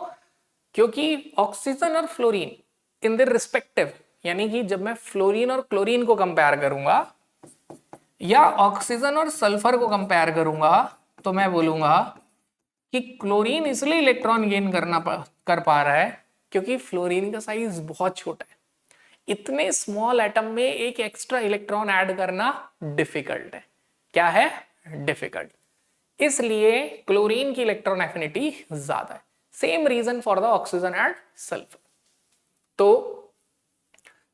क्योंकि ऑक्सीजन और फ्लोरीन इन द रिस्पेक्टिव, यानी कि जब मैं फ्लोरीन और क्लोरीन को कंपेयर करूंगा या ऑक्सीजन और सल्फर को कंपेयर करूंगा तो मैं बोलूंगा कि क्लोरीन इसलिए इलेक्ट्रॉन गेन कर पा रहा है क्योंकि फ्लोरीन का साइज बहुत छोटा है। इतने स्मॉल एटम में एक एक्स्ट्रा इलेक्ट्रॉन ऐड करना डिफिकल्ट है। क्या है? डिफिकल्ट। इसलिए क्लोरीन की इलेक्ट्रॉन एफिनिटी ज्यादा है। Same reason for the oxygen and sulphur. तो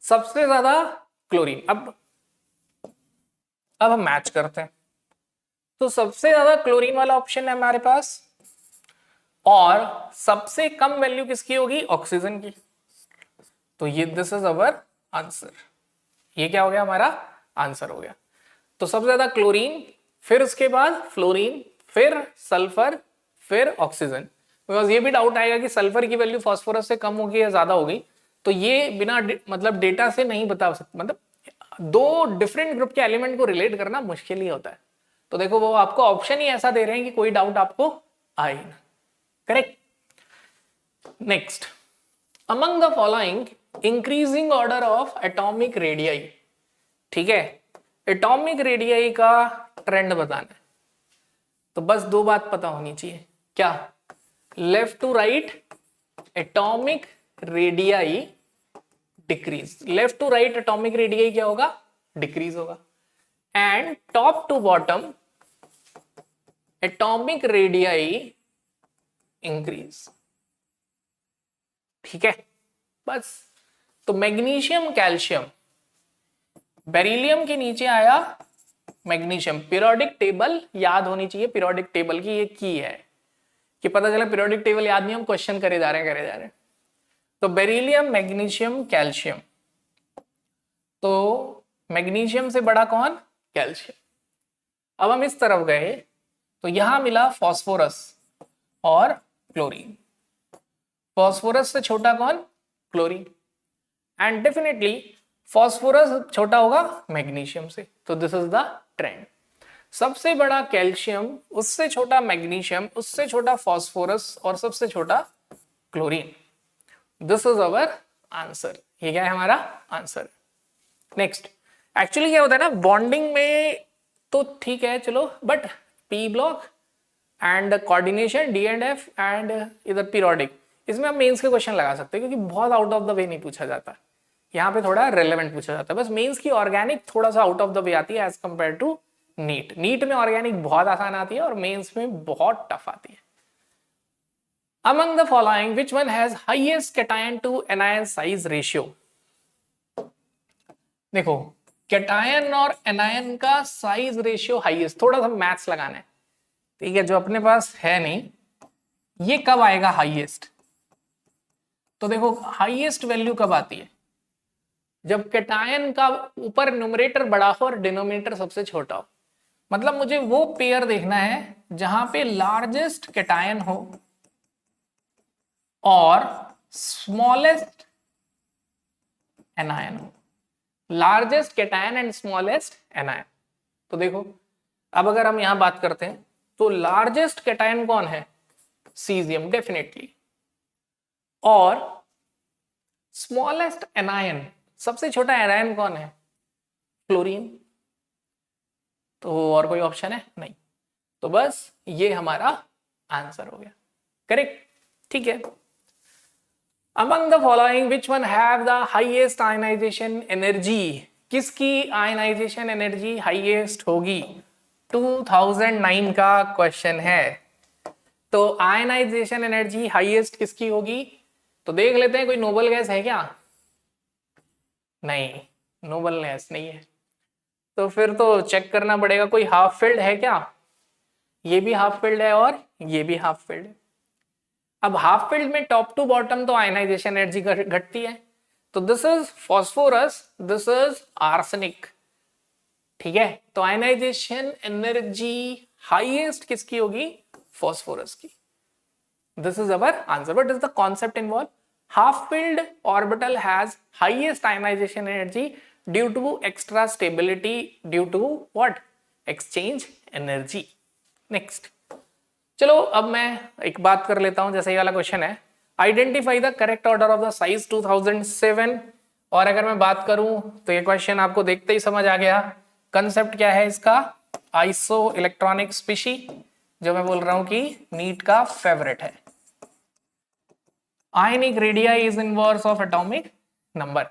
सबसे ज्यादा क्लोरीन। अब हम मैच करते हैं, तो सबसे ज्यादा क्लोरीन वाला ऑप्शन है हमारे पास, और सबसे कम वैल्यू किसकी होगी? ऑक्सीजन की। तो ये दिस इज अवर आंसर। ये क्या हो गया? हमारा आंसर हो गया। तो सबसे ज्यादा क्लोरीन, फिर उसके बाद फ्लोरीन, फिर सल्फर, फिर ऑक्सीजन। बिकॉज ये भी डाउट आएगा कि सल्फर की वैल्यू फास्फोरस से कम होगी या ज्यादा होगी, तो ये बिना मतलब डेटा से नहीं बता सकते। मतलब दो डिफरेंट ग्रुप के एलिमेंट को रिलेट करना मुश्किल ही होता है। तो देखो वो आपको ऑप्शन ही ऐसा दे रहे हैं कि कोई डाउट आपको आए ना। Correct. Next, among the following increasing order of atomic radii. ठीक है, एटॉमिक रेडियाई का ट्रेंड बताना है तो बस दो बात पता होनी चाहिए। क्या? Left to right atomic radii decrease, left to right atomic radii क्या होगा, डिक्रीज होगा, and top to bottom atomic radii increase. ठीक है, बस। तो मैग्नीशियम कैल्शियम, बेरिलियम के नीचे आया मैग्नीशियम। पीरियोडिक टेबल याद होनी चाहिए, पीरियोडिक टेबल की ये की है कि पता चला पीरियोडिक टेबल याद नहीं, हम क्वेश्चन करे जा रहे हैं। तो बेरिलियम, मैग्नीशियम, कैल्शियम। तो मैग्नीशियम से बड़ा कौन, कैल्शियम। अब हम इस तरफ गए तो यहां मिला फॉस्फोरस और क्लोरीन। फॉस्फोरस से छोटा कौन, क्लोरीन, एंड डेफिनेटली फॉस्फोरस छोटा होगा मैग्नीशियम से। तो दिस इज द ट्रेंड, सबसे बड़ा कैल्शियम, उससे छोटा मैग्नीशियम, उससे छोटा फॉस्फोरस और सबसे छोटा chlorine. This is our answer. ये क्या है हमारा आंसर। नेक्स्ट, एक्चुअली क्या होता है ना, बॉन्डिंग में तो ठीक है चलो, but P block and coordination D and F and इधर पीरियोडिक, इसमें हम मेंस के क्वेश्चन लगा सकते हैं क्योंकि बहुत आउट ऑफ द वे नहीं पूछा जाता, यहाँ पे थोड़ा रेलेवेंट पूछा जाता है। बस मेंस की ऑर्गेनिक थोड़ा सा आउट ऑफ द वे आती है as compare to NEET. NEET में ऑर्गेनिक बहुत आसान आती है और मेंस में बहुत टफ आती है। Among the following, which one has highest cation to anion size ratio? देखो, कैटायन और एनायन का साइज रेशियो हाईएस्ट, थोड़ा सा मैथ्स लगाना है, ठीक है, जो अपने पास है नहीं। ये कब आएगा हाईएस्ट, तो देखो हाईएस्ट वैल्यू कब आती है, जब कैटायन का ऊपर न्यूमरेटर बड़ा हो और डिनोमिनेटर सबसे छोटा हो। मतलब मुझे वो पेयर देखना है जहां पे लार्जेस्ट कैटायन हो और स्मॉलेस्ट एनायन हो, largest cation and smallest anion. तो देखो अब अगर हम यहां बात करते हैं तो लार्जेस्ट कैटायन कौन है, सीजियम डेफिनेटली, और स्मॉलेस्ट एनायन, सबसे छोटा एनायन कौन है, क्लोरीन। तो और कोई ऑप्शन है नहीं, तो बस ये हमारा आंसर हो गया, करेक्ट। ठीक है, Among the following, which one have the highest ionization energy? किसकी ionization energy highest होगी, 2009 का क्वेश्चन है। तो ionization energy highest किसकी होगी, तो देख लेते हैं, कोई नोबल गैस है क्या, नहीं, नोबल गैस नहीं है, तो फिर तो चेक करना पड़ेगा कोई हाफ फिल्ड है क्या, ये भी हाफ फिल्ड है और ये भी हाफ फिल्ड है। अब हाफ फील्ड में टॉप टू बॉटम तो आयनाइजेशन एनर्जी घटती है, तो this is phosphorus, this is arsenic. ठीक है, तो आयनाइजेशन एनर्जी हाईएस्ट किसकी होगी, फॉस्फोरस की। This is our answer. What is the concept involve, half filled orbital has highest ionisation energy due to extra stability, due to what, exchange energy. Next, चलो अब मैं एक बात कर लेता हूं, जैसे ये वाला क्वेश्चन है, identify the correct order of the size 2007। और अगर मैं बात करूं तो ये क्वेश्चन आपको देखते ही समझ आ गया, कंसेप्ट क्या है इसका, आइसो इलेक्ट्रॉनिक स्पीशी, जो मैं बोल रहा हूं कि नीट का फेवरेट है। आयनिक radii is inverse of atomic number.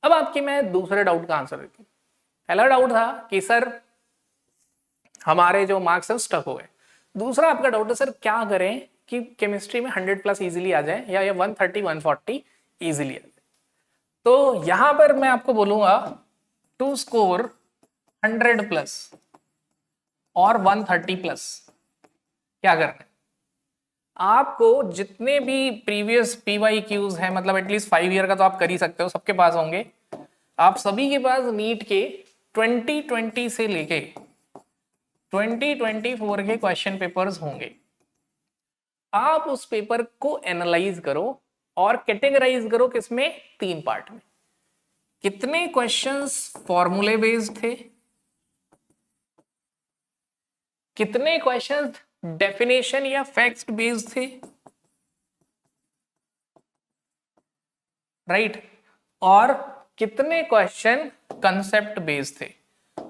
अब आपकी मैं दूसरे डाउट का आंसर देती हूँ। पहला डाउट था कि सर हमारे जो मार्क्स है स्टक हो गए, दूसरा आपका डाउट है सर क्या करें कि केमिस्ट्री में 100+ इजीली आ जाए या 130 140 इजीली आ जाए। तो यहां पर मैं आपको बोलूंगा टू स्कोर 100+ और 130+, क्या करना है, आपको जितने भी प्रीवियस PYQs हैं, मतलब एटलीस्ट 5 ईयर का तो आप कर ही सकते हो, सबके पास होंगे, आप सभी के पास नीट के 2020 से लेके 2024 के क्वेश्चन पेपर्स होंगे। आप उस पेपर को एनालाइज करो और कैटेगराइज करो, किसमें, 3 पार्ट में। कितने क्वेश्चंस फॉर्मूले बेस्ड थे, कितने क्वेश्चंस डेफिनेशन या फैक्ट बेस्ड थे, राइट, और कितने क्वेश्चन कंसेप्ट बेस्ड थे।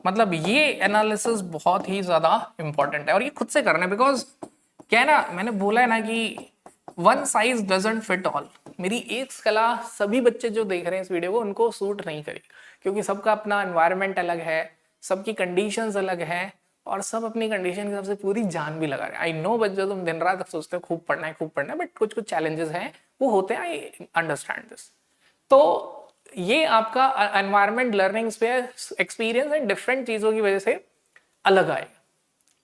मतलब ये एनालिसिस बहुत ही ज्यादा इंपॉर्टेंट है और ये खुद से करना है, बिकॉज क्या है ना, मैंने बोला है ना कि one size doesn't fit all. मेरी एक सलाह सभी बच्चे जो देख रहे हैं इस वीडियो को उनको सूट नहीं करेगी, क्योंकि सबका अपना एनवायरनमेंट अलग है, सबकी कंडीशंस अलग हैं, और सब अपनी कंडीशन के हिसाब से पूरी जान भी लगा रहे हैं। आई नो बच्चों, तुम दिन रात सोचते हो खूब पढ़ना है खूब पढ़ना है, बट कुछ कुछ चैलेंजेस हैं वो होते हैं, आई अंडरस्टैंड दिस। तो ये आपका environment, learning space, experience and different चीजों की वजह से अलग आएगा,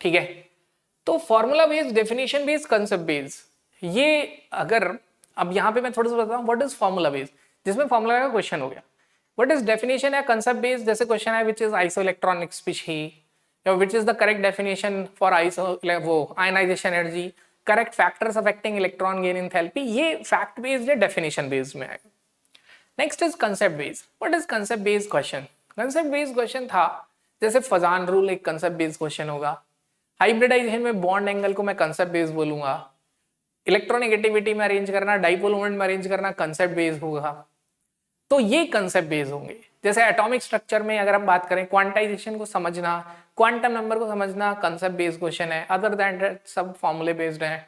ठीक है। तो formula based, definition based, concept based, ये अगर अब यहाँ पे मैं थोड़ा सा बताऊं व्हाट इज फॉर्मूला बेस्ड, जिसमें फॉर्मूला का क्वेश्चन हो गया। व्हाट इज डेफिनेशन या कंसेप्ट बेस्ड, जैसे क्वेश्चन है विच इज आइसोइलेक्ट्रॉनिक स्पीशीज, या which is the correct definition for वो ionisation energy, correct factors affecting electron gain enthalpy, ये फैक्ट बेस्ड या डेफिनेशन बेस्ड में आएगा। Next is concept based. What is concept based question? Concept based question था जैसे Fazan rule एक concept based question होगा, hybridisation में बॉन्ड एंगल को मैं कंसेप्ट बेस्ड बोलूंगा, इलेक्ट्रोनेगेटिविटी में अरेंज करना, डाइपोल मोमेंट में अरेंज करना कंसेप्ट बेस्ड होगा। तो ये कंसेप्ट बेस्ड होंगे। जैसे एटॉमिक स्ट्रक्चर में अगर हम बात करें, क्वांटाइजेशन को समझना, क्वांटम नंबर को समझना कंसेप्ट बेस्ड क्वेश्चन है, अदर दैन दैट सब फॉर्मूले बेस्ड है।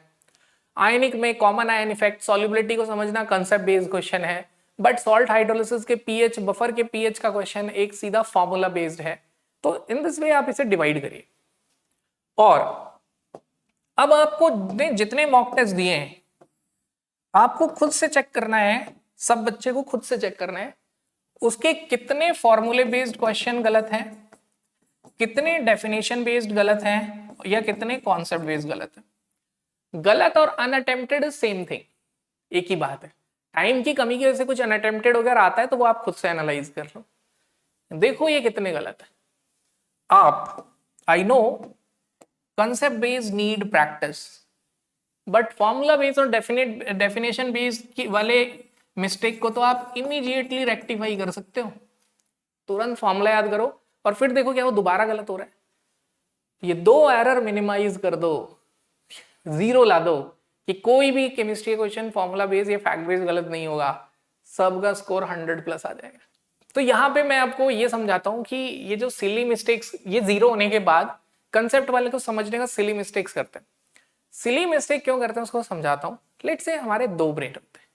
आयनिक में कॉमन आयन इफेक्ट, सॉल्युबिलिटी को समझना कंसेप्ट बेस्ड क्वेश्चन है। बट सॉल्ट हाइड्रोलिसिस के पीएच, बफर के पीएच का क्वेश्चन एक सीधा फॉर्मूला बेस्ड है। तो इन दिस वे आप इसे डिवाइड करिए। और अब आपको जितने मॉक टेस्ट दिए हैं आपको खुद से चेक करना है, सब बच्चे को खुद से चेक करना है उसके कितने फॉर्मूले बेस्ड क्वेश्चन गलत हैं, कितने डेफिनेशन बेस्ड गलत हैं, या कितने कॉन्सेप्ट बेस्ड गलत है। गलत और अनअटेम्प्टेड सेम थिंग, एक ही बात है। टाइम की कमी की वजह से कुछ अनअटेम्प्टेड वगैरह आता है तो वो आप खुद से एनालाइज कर लो, देखो ये कितने गलत है। आप, I know concept based need practice, but formula based और डेफिनेशन बेस्ड वाले मिस्टेक को तो आप इमीडिएटली रेक्टिफाई कर सकते हो। तुरंत फॉर्मूला याद करो और फिर देखो क्या वो दोबारा गलत हो रहा है। ये दो एरर मिनिमाइज कर दो, जीरो ला दो, कि कोई भी केमिस्ट्री क्वेश्चन फॉर्मूला बेस्ड या फैक्ट बेस्ड गलत नहीं होगा, सबका स्कोर 100+ आ जाएगा। तो यहाँ पे मैं आपको ये समझाता हूँ कि ये जो सिली मिस्टेक्स, ये जीरो होने के बाद कंसेप्ट वाले को समझने का सिली मिस्टेक्स करते हैं। सिली मिस्टेक क्यों करते हैं उसको समझाता हूँ। लेट्स से हमारे दो ब्रेन होते हैं,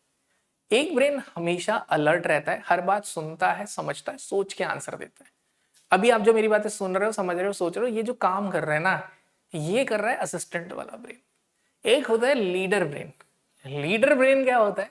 एक ब्रेन हमेशा अलर्ट रहता है, हर बात सुनता है, समझता है, सोच के आंसर देता है। अभी आप जो मेरी बातें सुन रहे हो, समझ रहे हो, सोच रहे हो, ये जो काम कर रहा है ना, ये कर रहा है असिस्टेंट वाला ब्रेन। एक होता है लीडर ब्रेन। लीडर ब्रेन क्या होता है,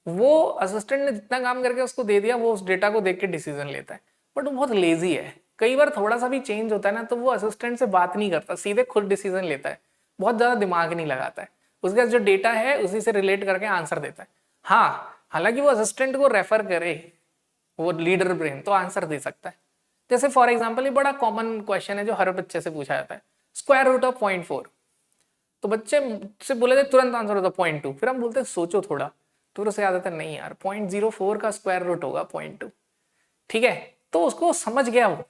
वो असिस्टेंट ने जितना काम करके उसको दे दिया वो उस डेटा को देख के डिसीजन लेता है, बट वो बहुत लेजी है। कई बार थोड़ा सा भी चेंज होता है ना तो वो असिस्टेंट से बात नहीं करता, सीधे खुद डिसीजन लेता है, बहुत ज्यादा दिमाग नहीं लगाता है, उसके पास जो डेटा है उसी से रिलेट करके आंसर देता है। हाँ, हालांकि वो असिस्टेंट को रेफर करे, वो लीडर ब्रेन तो आंसर दे सकता है। जैसे फॉर एग्जाम्पल, ये बड़ा कॉमन क्वेश्चन है जो हर बच्चे से पूछा जाता है, स्क्वायर रूट ऑफ 0.4। तो बच्चे से बोले थे तुरंत आंसर होता 0.2, फिर हम बोलते हैं सोचो थोड़ा, तो उसे याद आता है नहीं यार 0.04 का स्क्वायर रूट होगा 0.2, ठीक है। तो उसको समझ गया वो,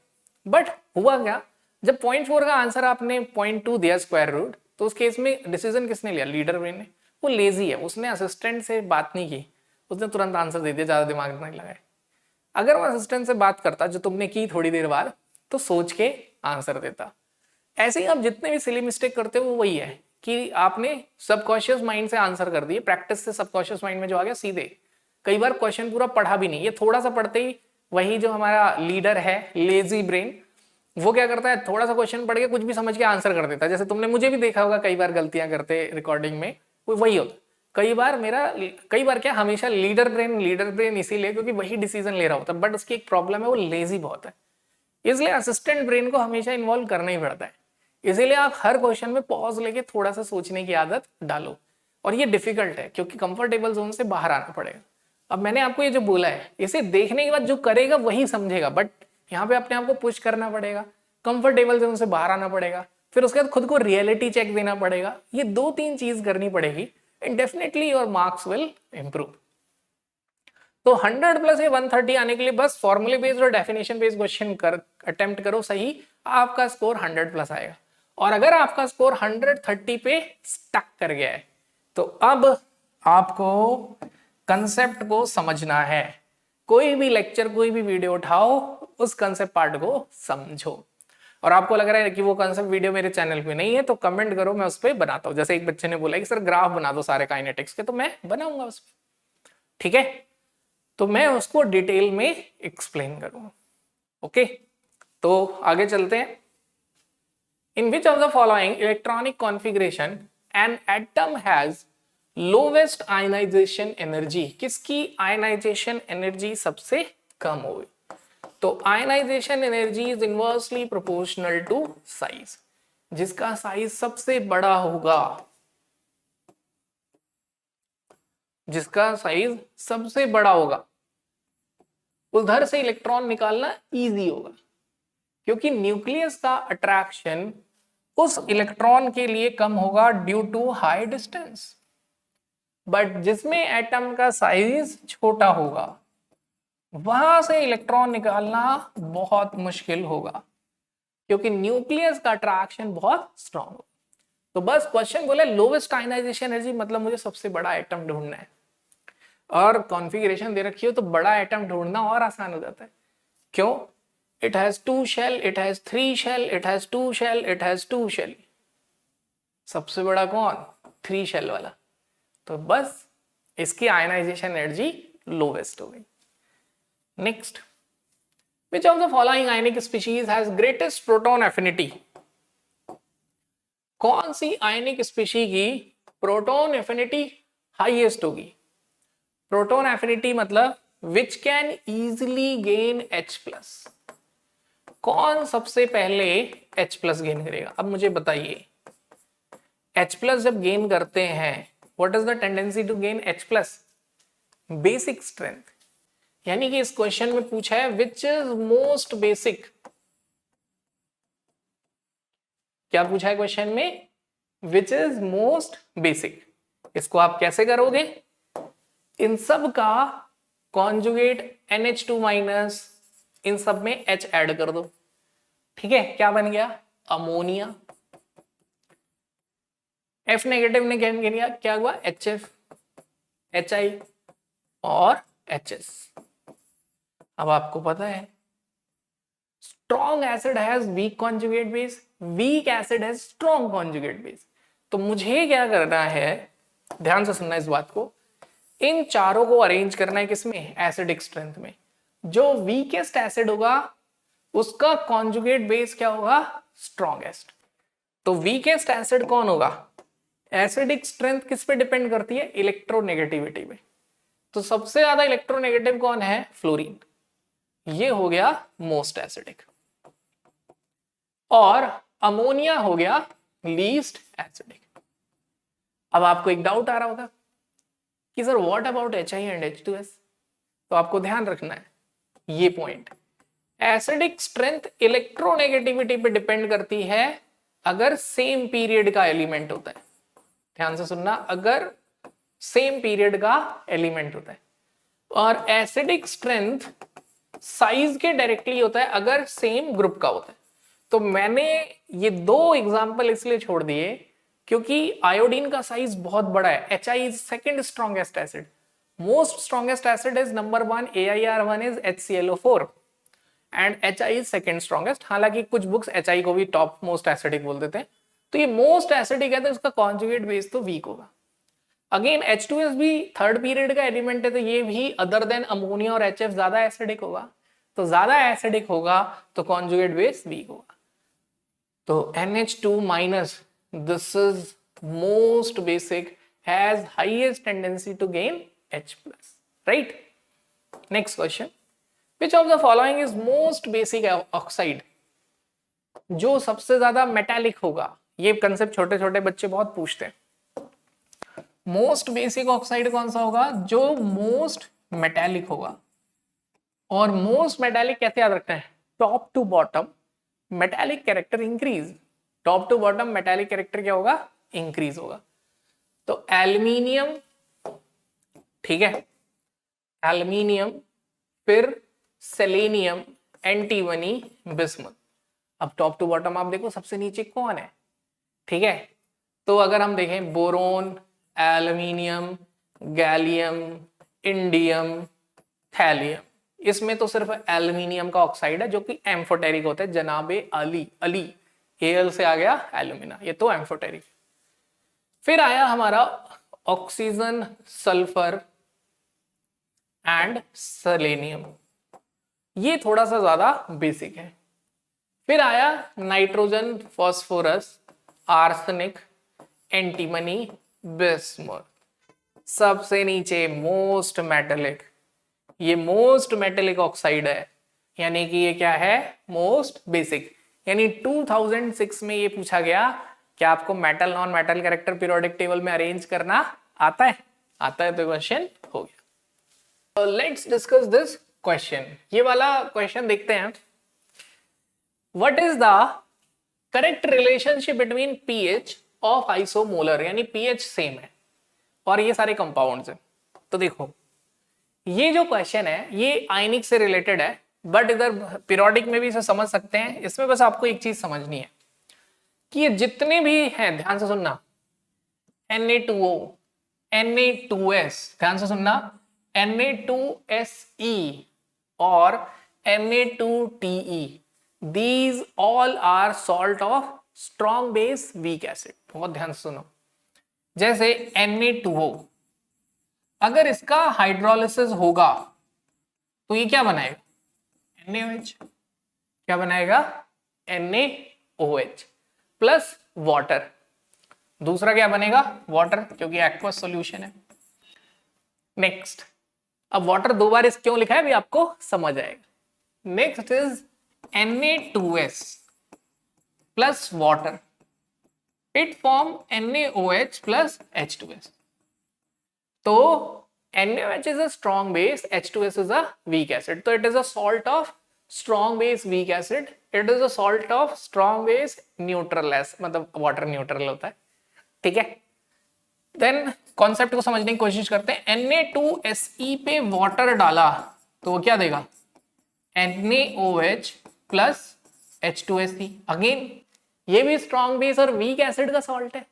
बट हुआ क्या, जब 0.4 का आंसर आपने 0.2 दिया स्क्वायर रूट, तो उस केस में डिसीजन किसने लिया, लीडर ब्रेन ने। वो लेजी है, उसने असिस्टेंट से बात नहीं की, उसने तुरंत आंसर दे दिया, ज्यादा दिमाग नहीं लगाया। अगर वो असिस्टेंट से बात करता जो तुमने की थोड़ी देर बाद, तो सोच के आंसर देता। ऐसे ही आप जितने भी सिली मिस्टेक करते हो वो वही है कि आपने सबकॉन्शियस माइंड से आंसर कर दिए, प्रैक्टिस से सबकॉन्शियस माइंड में जो आ गया सीधे। कई बार क्वेश्चन पूरा पढ़ा भी नहीं, ये थोड़ा सा पढ़ते ही वही जो हमारा लीडर है लेजी ब्रेन, वो क्या करता है, थोड़ा सा क्वेश्चन पढ़ के कुछ भी समझ के आंसर कर देता है। जैसे तुमने मुझे भी देखा होगा कई बार गलतियां करते रिकॉर्डिंग में, वो वही होता। कई बार क्या, हमेशा लीडर ब्रेन इसीलिए क्योंकि वही डिसीजन ले रहा होता है, बट उसकी एक प्रॉब्लम है, वो लेजी बहुत है, इसलिए असिस्टेंट ब्रेन को हमेशा इन्वॉल्व करना ही पड़ता है। इसीलिए आप हर क्वेश्चन में पॉज लेके थोड़ा सा सोचने की आदत डालो, और ये डिफिकल्ट है क्योंकि कंफर्टेबल जोन से बाहर आना पड़ेगा। अब मैंने आपको ये जो बोला है, इसे देखने के बाद जो करेगा वही समझेगा, बट यहाँ पे अपने आप को पुश करना पड़ेगा, कंफर्टेबल जोन से बाहर आना पड़ेगा, फिर उसके बाद खुद को रियलिटी चेक देना पड़ेगा। ये 2-3 चीज करनी पड़ेगी and definitely your marks will improve. तो 100+ या 130 आने के लिए बस फॉर्मूले बेस्ड और डेफिनेशन बेस्ड क्वेश्चन अटेम्प्ट करो सही, आपका स्कोर 100+ आएगा। और अगर आपका स्कोर 130 पे स्टक कर गया है तो अब आपको कंसेप्ट को समझना है। कोई भी लेक्चर, कोई भी वीडियो उठाओ, उस कंसेप्ट पार्ट को समझो। और आपको लग रहा है कि वो कॉन्सेप्ट वीडियो मेरे चैनल पे नहीं है तो कमेंट करो, मैं उस पर बनाता हूँ। जैसे एक बच्चे ने बोला कि सर ग्राफ बना दो सारे काइनेटिक्स के, तो मैं बनाऊंगा उस पर, ठीक है, तो मैं उसको डिटेल में एक्सप्लेन करूंगा। ओके, तो आगे चलते हैं। In which of the following electronic configuration an atom has lowest ionisation energy, किसकी आयनाइजेशन एनर्जी सबसे कम होगी? तो ionisation energy is inversely proportional to size, जिसका साइज सबसे बड़ा होगा, जिसका साइज सबसे बड़ा होगा उधर से इलेक्ट्रॉन निकालना इजी होगा, क्योंकि न्यूक्लियस का अट्रैक्शन उस इलेक्ट्रॉन के लिए कम होगा due to high distance. But जिसमें एटम का साइज छोटा होगा वहां से इलेक्ट्रॉन निकालना बहुत मुश्किल होगा, क्योंकि न्यूक्लियस का अट्रैक्शन बहुत स्ट्रांग होगा। तो बस क्वेश्चन बोले लोवेस्ट आयनाइजेशन एनर्जी, मतलब मुझे सबसे बड़ा एटम ढूंढना है, और कॉन्फ़िगरेशन दे रखी हो तो बड़ा एटम ढूंढना और आसान हो जाता है। क्यों? It has 2 shell, it has 3 shell, it has 2 shell, it has 2 shell. सबसे बड़ा कौन? 3 शेल वाला। तो बस इसकी आयनाइजेशन एनर्जी लोवेस्ट हो गई। Next, which of the following ionic species has greatest proton affinity? कौन सी आयनिक स्पीशी की प्रोटॉन एफिनिटी हाईएस्ट होगी? प्रोटॉन एफिनिटी मतलब which can easily gain H+। कौन सबसे पहले H+ गेन करेगा? अब मुझे बताइए, H+ जब गेन करते हैं, what is the tendency to gain H+? Basic strength. यानी कि इस क्वेश्चन में पूछा है विच इज मोस्ट बेसिक। क्या पूछा है क्वेश्चन में? Which is most basic. इसको आप कैसे करोगे? इन सब का कॉन्जुगेट NH2- इन सब में H ऐड कर दो, ठीक है, क्या बन गया? अमोनिया। F नेगेटिव ने क्या हुआ? HF, HI और HS। अब आपको पता है strong acid has week conjugate base, weak acid has strong conjugate base. तो मुझे क्या करना है, ध्यान से सुनना इस बात को, इन चारों को अरेंज करना है किसमें? एसिडिक स्ट्रेंथ में। जो वीकेस्ट एसिड होगा उसका कॉन्जुगेट बेस क्या होगा? स्ट्रॉन्गेस्ट। तो वीकेस्ट एसिड कौन होगा? एसिडिक स्ट्रेंथ किस पे डिपेंड करती है? इलेक्ट्रोनेगेटिविटी पे। तो सबसे ज्यादा इलेक्ट्रोनेगेटिव कौन है? फ्लोरीन। ये हो गया मोस्ट एसिडिक। और अमोनिया हो गया लीस्ट एसिडिक। अब आपको एक डाउट आ रहा होगा कि sir what about HI and H2S? तो आपको ध्यान रखना है ये पॉइंट, एसिडिक स्ट्रेंथ इलेक्ट्रोनेगेटिविटी पे डिपेंड करती है अगर सेम पीरियड का एलिमेंट होता है। ध्यान से सुनना, अगर सेम पीरियड का एलिमेंट होता है। और एसिडिक स्ट्रेंथ साइज के डायरेक्टली होता है अगर सेम ग्रुप का होता है। तो मैंने ये 2 एग्जांपल इसलिए छोड़ दिए क्योंकि आयोडीन का साइज बहुत बड़ा है। HI is second strongest acid, most strongest acid is number 1, AiR1 is HClO4 and HI is second strongest. हालांकि कुछ बुक्स HI को भी टॉप मोस्ट एसिडिक बोल देते हैं। तो ये मोस्ट एसिडिक है तो इसका कॉन्जुगेट बेस तो वीक होगा। अगेन H2S भी थर्ड पीरियड का एलिमेंट है तो ये भी अदर देन अमोनिया और HF ज्यादा एसिडिक होगा। तो ज्यादा एसिडिक होगा तो कॉन्जुगेट बेस वीक होगा। तो NH2-, this is most basic, has highest tendency to gain H+, right? Next question, which of the following is most basic oxide? जो सबसे ज्यादा मेटालिक होगा। ये कंसेप्ट छोटे छोटे बच्चे बहुत पूछते हैं। मोस्ट बेसिक ऑक्साइड कौन सा होगा? जो मोस्ट मेटालिक होगा। और मोस्ट मेटालिक कैसे याद रखना है? Top to bottom metallic character increase. Top to bottom metallic character क्या होगा? इंक्रीज होगा। तो एल्यूमिनियम, ठीक है, एल्यूमिनियम, फिर सेलेनियम, एंटीमनी, बिस्मथ। अब टॉप टू बॉटम आप देखो सबसे नीचे कौन है, ठीक है। तो अगर हम देखें boron, aluminium, gallium, indium, thallium, इसमें तो सिर्फ एल्यूमिनियम का ऑक्साइड है जो कि एम्फोटेरिक होता है। जनाबे अली, अली एल से आ गया एल्यूमिना, ये तो एम्फोटेरिक। फिर आया हमारा ऑक्सीजन, सल्फर एंड सेलेनियम, ये थोड़ा सा ज्यादा बेसिक है। फिर आया nitrogen, phosphorus, arsenic, antimony, bismuth. सबसे नीचे मोस्ट मेटेलिक, ये मोस्ट मेटेलिक ऑक्साइड है, यानी कि ये क्या है, मोस्ट बेसिक। यानी 2006 में ये पूछा गया कि आपको metal non metal character periodic table में अरेंज करना आता है? आता है तो क्वेश्चन हो गया। Let's discuss this question. ये वाला क्वेश्चन देखते हैं। What is the correct relationship between pH of isomolar, यानी पीएच सेम है और ये सारे कंपाउंड्स हैं। तो देखो ये जो क्वेश्चन है ये आयनिक से रिलेटेड है, बट इधर पीरियोडिक में भी इसे समझ सकते हैं। इसमें बस आपको एक चीज समझनी है कि ये जितने भी हैं, ध्यान से सुनना, Na2O, Na2S, ध्यान से सुनना, Na2Se और Na2Te, these all are salt of strong base weak acid। बहुत ध्यान से सुनो। जैसे Na2O, अगर इसका हाइड्रोलिसिस होगा तो ये क्या बनाएगा, NaOH। क्या बनाएगा, NaOH प्लस वाटर। दूसरा क्या बनेगा, वाटर, क्योंकि एक्वस सॉल्यूशन है। नेक्स्ट, अब वाटर दो बार इस क्यों लिखा है भी आपको समझ आएगा। Next is Na2S plus water, it form NaOH plus H2S। तो NaOH is a strong base, H2S is a weak acid. तो it is a salt of strong base weak acid. It is a salt of strong base neutral acid, मतलब water neutral होता है, ठीक है। Then concept को समझने की कोशिश करते हैं। Na2Se पे वाटर डाला तो वो क्या देगा, NaOH प्लस H2Se। अगेन ये भी स्ट्रॉन्ग बेस और वीक एसिड का सॉल्ट है।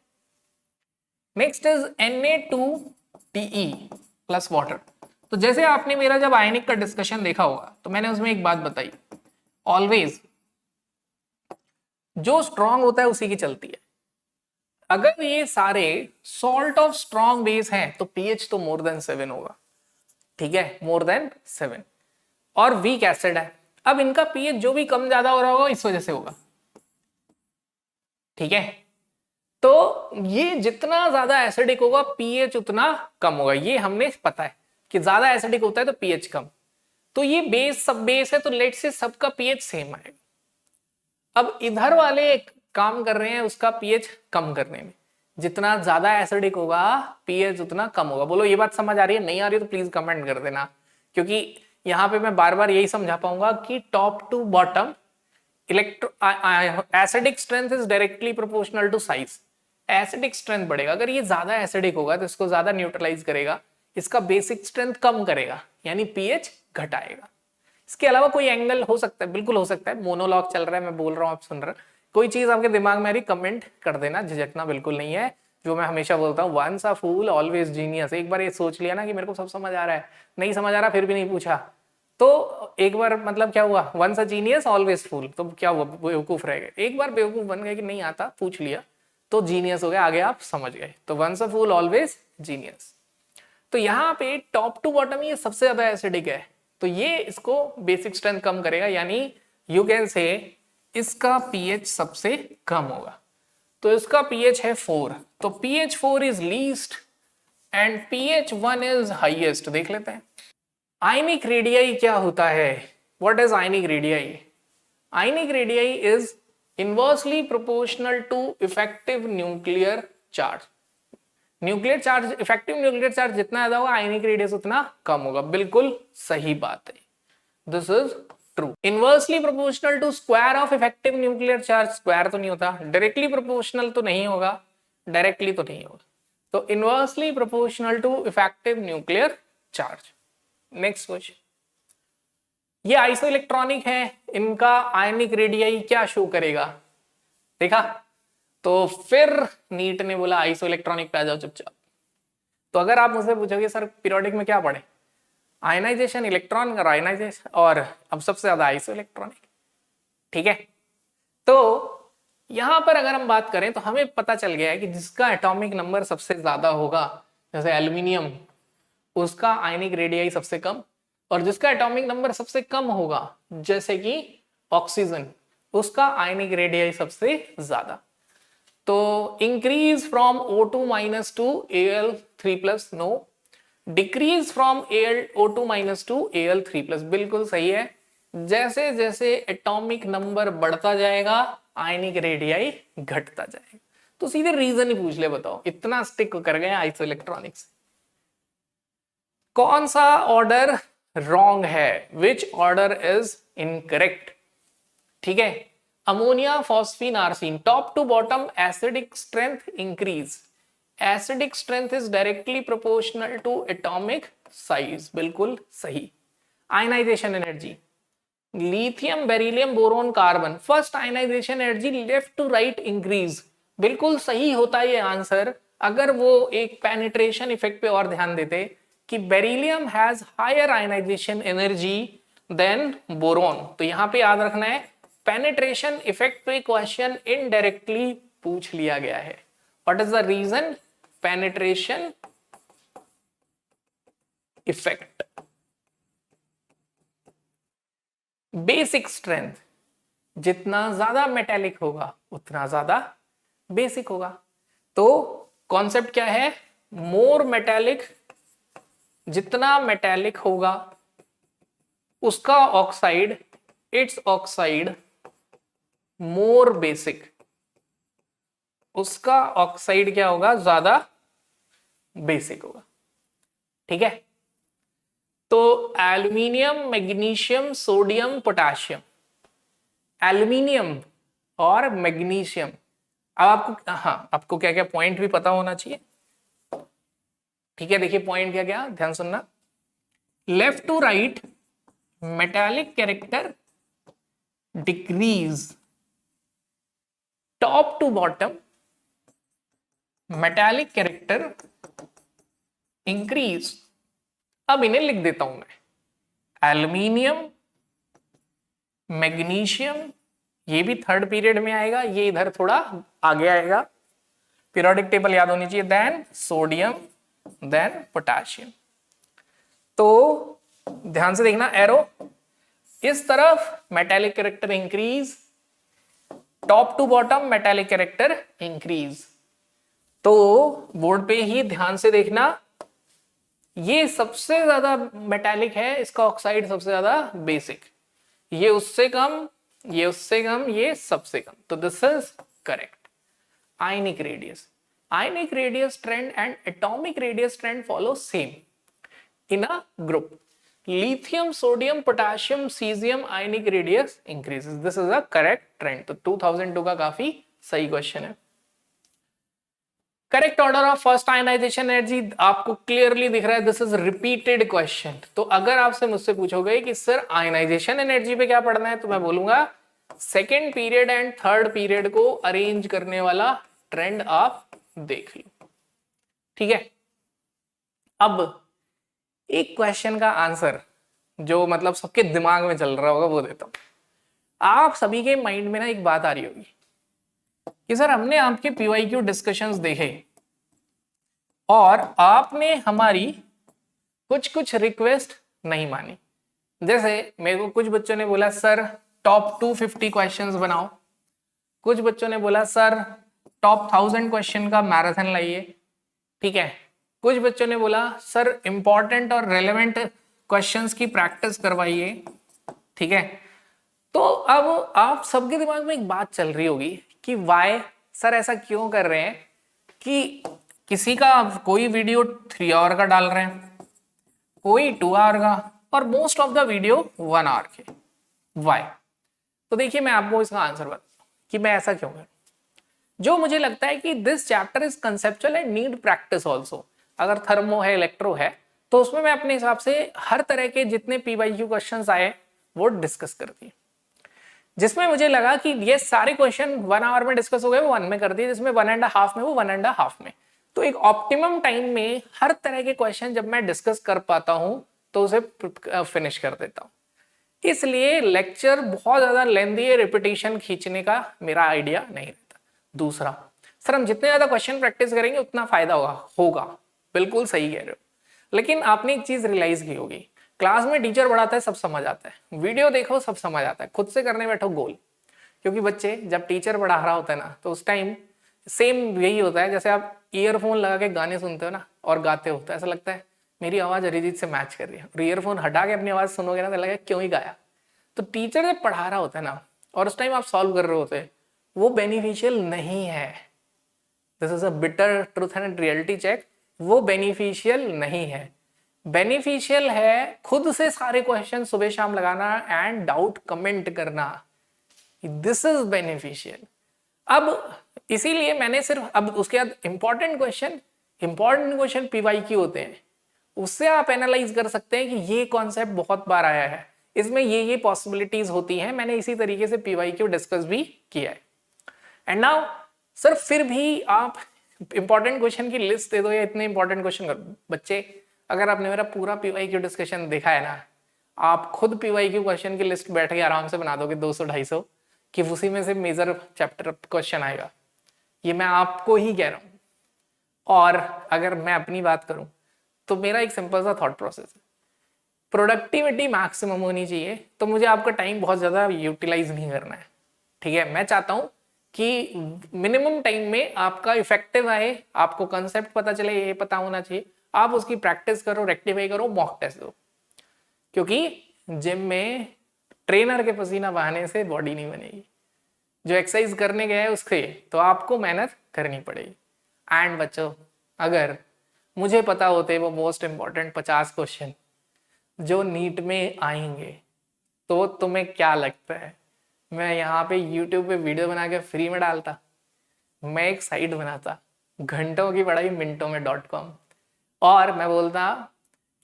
Next is Na2Te plus water. तो जैसे आपने मेरा जब आयनिक का डिस्कशन देखा होगा तो मैंने उसमें एक बात बताई, ऑलवेज जो स्ट्रॉन्ग होता है उसी की चलती है। अगर ये सारे सॉल्ट ऑफ स्ट्रॉन्ग बेस हैं तो पीएच तो मोर देन 7 होगा, ठीक है, मोर देन 7। और वीक एसिड है, अब इनका पीएच जो भी कम ज्यादा हो रहा होगा इस वजह से होगा, ठीक है। तो ये जितना ज्यादा एसिडिक होगा पीएच उतना कम होगा, ये हमने पता है कि ज्यादा एसिडिक होता है तो पीएच कम। तो ये बेस सब बेस है तो लेट से सबका पीएच सेम आएगा। अब इधर वाले काम कर रहे हैं उसका पीएच कम करने में, जितना ज्यादा एसिडिक होगा पीएच उतना कम होगा। बोलो ये बात समझ आ रही है? नहीं आ रही तो प्लीज कमेंट कर देना, क्योंकि यहाँ पे मैं बार बार यही समझा पाऊंगा कि top to bottom acidic strength is directly proportional to size. Acidic strength बढ़ेगा, अगर ये ज्यादा एसिडिक होगा तो इसको ज्यादा न्यूट्रलाइज करेगा, इसका बेसिक स्ट्रेंथ कम करेगा, यानी पीएच घटाएगा। इसके अलावा कोई एंगल हो सकता है, बिल्कुल हो सकता है। मोनोलॉग चल रहा है, मैं बोल रहा हूँ, आप सुन रहे हैं, कोई चीज आपके दिमाग में आ रही कमेंट कर देना, झिझकना बिल्कुल नहीं है। जो मैं हमेशा बोलता हूँ, once a fool always genius. एक बार ये सोच लिया ना कि मेरे को सब समझ आ रहा है, नहीं समझ आ रहा फिर भी नहीं पूछा तो एक बार मतलब क्या हुआ, वंस अ जीनियस ऑलवेज फूल, तो क्या हुआ, बेवकूफ रह गए। एक बार बेवकूफ बन गए कि नहीं आता, पूछ लिया तो जीनियस हो गया, आगे आप समझ गए। तो once a fool always genius. तो यहाँ पे टॉप टू बॉटम ये सबसे ज्यादा एसिडिक है, तो ये इसको बेसिक स्ट्रेंथ कम करेगा, यानी यू कैन से इसका पीएच सबसे कम होगा। तो इसका पीएच है 4, तो pH 4 is least and pH 1 is highest. देख लेते हैं आयनिक रेडियाई क्या होता है। What is ionic radii? Ionic radii is inversely proportional to effective nuclear charge. Nuclear charge, effective nuclear charge जितना ज्यादा होगा आयनिक रेडियस उतना कम होगा। बिल्कुल सही बात है, this is true. Inversely proportional to square of effective nuclear charge, square तो नहीं होता, डायरेक्टली प्रोपोर्शनल तो नहीं होगा, डायरेक्टली तो नहीं होगा, तो inversely proportional to effective nuclear charge. Next question, ये आइसो इलेक्ट्रॉनिक है, इनका आयनिक रेडियाई क्या शो करेगा, देखा? तो फिर नीट ने बोला आइसो इलेक्ट्रॉनिक पे आ जाओ चुपचाप। तो अगर आप मुझसे पूछोगे सर पीरियोडिक में क्या पढ़े, आयनाइजेशन, इलेक्ट्रॉन और आयनाइजेशन, और अब सबसे ज्यादा आइसो इलेक्ट्रॉनिक। ठीक है, तो यहां पर अगर हम बात करें तो हमें पता चल गया है कि जिसका एटॉमिक नंबर सबसे ज्यादा होगा, जैसे एल्यूमिनियम, उसका आयनिक रेडियाई सबसे कम, और जिसका एटॉमिक नंबर सबसे कम होगा जैसे कि ऑक्सीजन, उसका आयनिक रेडियाई सबसे ज्यादा। तो increase from O2 minus to Al3 plus, no. Decrease from O2 minus to Al3 plus, बिल्कुल सही है। जैसे जैसे एटॉमिक नंबर बढ़ता जाएगा आयनिक रेडियाई घटता जाएगा। तो सीधे रीजन ही पूछ ले, बताओ, इतना स्टिक कर गए आइसो इलेक्ट्रॉनिक्स। कौन सा ऑर्डर रॉन्ग है, विच ऑर्डर इज इनकरेक्ट? ठीक है, ammonia, phosphine, arsine, top to bottom acidic strength increase. Acidic strength is directly proportional to atomic size, बिल्कुल सही। Ionization energy, lithium, beryllium, boron, carbon, first ionization energy left to right increase, बिल्कुल सही होता है ये answer अगर वो एक पेनिट्रेशन इफेक्ट पे और ध्यान देते कि beryllium has higher ionization energy than boron. तो यहां पे याद रखना है पेनिट्रेशन इफेक्ट पे क्वेश्चन इनडायरेक्टली पूछ लिया गया है। What is the reason? Penetration effect. Basic strength, जितना ज्यादा मेटेलिक होगा उतना ज्यादा बेसिक होगा। तो कॉन्सेप्ट क्या है? मोर मेटेलिक, जितना मेटेलिक होगा उसका oxide, it's oxide more basic, उसका ऑक्साइड क्या होगा? ज्यादा बेसिक होगा। ठीक है, तो aluminium, magnesium, sodium, potassium, aluminium और मैग्नीशियम। अब आपको, हाँ, आपको क्या क्या पॉइंट भी पता होना चाहिए। ठीक है, देखिए पॉइंट क्या क्या, ध्यान सुनना। Left to right metallic character decrease, top to bottom metallic character increase. अब इन्हें लिख देता हूं मैं, एल्यूमिनियम, मैग्नीशियम, ये भी थर्ड पीरियड में आएगा, ये इधर थोड़ा आगे आएगा, पीरियोडिक टेबल याद होनी चाहिए, देन सोडियम, देन पोटाशियम। तो ध्यान से देखना, एरो इस तरफ metallic character increase, top to bottom metallic character increase. तो बोर्ड पे ही ध्यान से देखना, ये सबसे ज्यादा मेटालिक है, इसका ऑक्साइड सबसे ज्यादा बेसिक, ये उससे कम, ये उससे कम, ये सबसे कम। तो this is correct. Ionic radius trend and atomic radius trend follow same in a group. Lithium, sodium, potassium, caesium, ionic radius increases, this is a correct trend. तो 2002 का काफी सही क्वेश्चन है। Correct order of first ionization energy आपको clearly दिख रहा है, this is repeated question. तो अगर आपसे मुझसे पूछोगे कि सर आयनाइजेशन एनर्जी पे क्या पढ़ना है, तो मैं बोलूंगा second period and third period को अरेंज करने वाला ट्रेंड आप देख लो। ठीक है, अब एक क्वेश्चन का आंसर जो मतलब सबके दिमाग में चल रहा होगा वो देता हूं। आप सभी के माइंड में ना एक बात आ रही होगी कि सर हमने आपके PYQ डिस्कशंस देखे और आपने हमारी कुछ रिक्वेस्ट नहीं मानी। जैसे मेरे को कुछ बच्चों ने बोला सर टॉप 250 क्वेश्चंस बनाओ, कुछ बच्चों ने बोला सर टॉप 1000 क्वेश्चन का मैराथन लाइए। ठीक है, कुछ बच्चों ने बोला सर इंपॉर्टेंट और रेलेवेंट क्वेश्चंस की प्रैक्टिस करवाइए। ठीक है, तो अब आप सबके दिमाग में एक बात चल रही होगी कि वाई सर ऐसा क्यों कर रहे हैं कि किसी का कोई वीडियो 3 आवर का डाल रहे हैं, कोई 2 आवर का, और most of the video 1 hour के। वाई? तो देखिए मैं आपको इसका आंसर बताता हूं कि मैं ऐसा क्यों करूं। जो मुझे लगता है कि this chapter is conceptual and need practice also. अगर थर्मो है, इलेक्ट्रो है, तो उसमें मैं अपने हिसाब से हर तरह के जितने PYQ क्वेश्चंस आए वो डिस्कस कर दिए। जिसमें मुझे लगा कि ये सारे क्वेश्चन 1 आवर में डिस्कस हो गए वो 1 में कर दिए, जिसमें 1.5 में वो 1.5 में। तो एक ऑप्टिमम टाइम में हर तरह के क्वेश्चन जब मैं डिस्कस कर पाता हूं तो उसे फिनिश कर देता हूँ। इसलिए लेक्चर बहुत ज्यादा लेंदी है, रिपीटिशन खींचने का मेरा आइडिया नहीं रहता। दूसरा, सर हम जितने ज्यादा क्वेश्चन प्रैक्टिस करेंगे उतना फायदा होगा, बिल्कुल सही कह रहे हो। लेकिन आपने एक चीज रियलाइज की होगी, क्लास में टीचर पढ़ाता है सब समझ आता है, वीडियो देखो सब समझ आता है, खुद से करने बैठो गोल। क्योंकि बच्चे जब टीचर पढ़ा रहा होता है ना, तो उस टाइम सेम यही होता है जैसे आप ईयरफोन लगा के गाने सुनते हो ना और गाते हो, तो ऐसा लगता है मेरी आवाज अरिजीत से मैच कर रही है, और ईयरफोन हटा के अपनी आवाज सुनोगे ना तो लगेगा क्यों ही गाया। तो टीचर जब पढ़ा रहा होता है ना और उस टाइम आप सॉल्व कर रहे होते हैं, वो बेनिफिशियल नहीं है। This is a bitter truth and reality check, वो बेनिफिशियल नहीं है। बेनिफिशियल है खुद से सारे क्वेश्चन सुबह शाम लगाना एंड डाउट कमेंट करना, दिस इज बेनिफिशियल। अब इसीलिए मैंने सिर्फ, अब उसके बाद इंपॉर्टेंट क्वेश्चन पीवाईक्यू होते हैं, उससे आप एनालाइज कर सकते हैं कि ये कॉन्सेप्ट बहुत बार आया है, इसमें ये पॉसिबिलिटीज होती हैं, मैंने इसी तरीके से पीवाईक्यू डिस्कस भी किया है। एंड नाउ सर फिर भी आप इंपॉर्टेंट क्वेश्चन की लिस्ट दे दो या इतने इंपॉर्टेंट क्वेश्चन कर, बच्चे अगर आपने मेरा पूरा पीवाईक्यू डिस्कशन देखा है ना, आप खुद पीवाईक्यू क्वेश्चन की लिस्ट बैठ के आराम से बना दोगे 200-250 कि उसी में से मेजर चैप्टर क्वेश्चन आएगा, ये मैं आपको ही कह रहा हूं। और अगर मैं अपनी बात करूं तो मेरा एक सिंपल सा थॉट प्रोसेस है, प्रोडक्टिविटी मैक्सिमम होनी चाहिए, तो मुझे आपका टाइम बहुत ज्यादा यूटिलाइज नहीं करना है, ठीक है। मैं चाहता हूं कि मिनिमम टाइम में आपका इफेक्टिव आए, आपको कंसेप्ट पता चले, ये पता होना चाहिए, आप उसकी प्रैक्टिस करो, रेक्टिफाई करो, मॉक टेस्ट दो। क्योंकि जिम में ट्रेनर के पसीना बहाने से बॉडी नहीं बनेगी, जो एक्सरसाइज करने गए हैं उसके तो आपको मेहनत करनी पड़ेगी। एंड बच्चों, अगर मुझे पता होते वो मोस्ट इंपॉर्टेंट 50 क्वेश्चन जो नीट में आएंगे, तो तुम्हें क्या लगता है मैं यहाँ पे YouTube पे वीडियो बना के फ्री में डालता? मैं एक साइट बनाता, घंटों की पढ़ाई मिनटों में .com, और मैं बोलता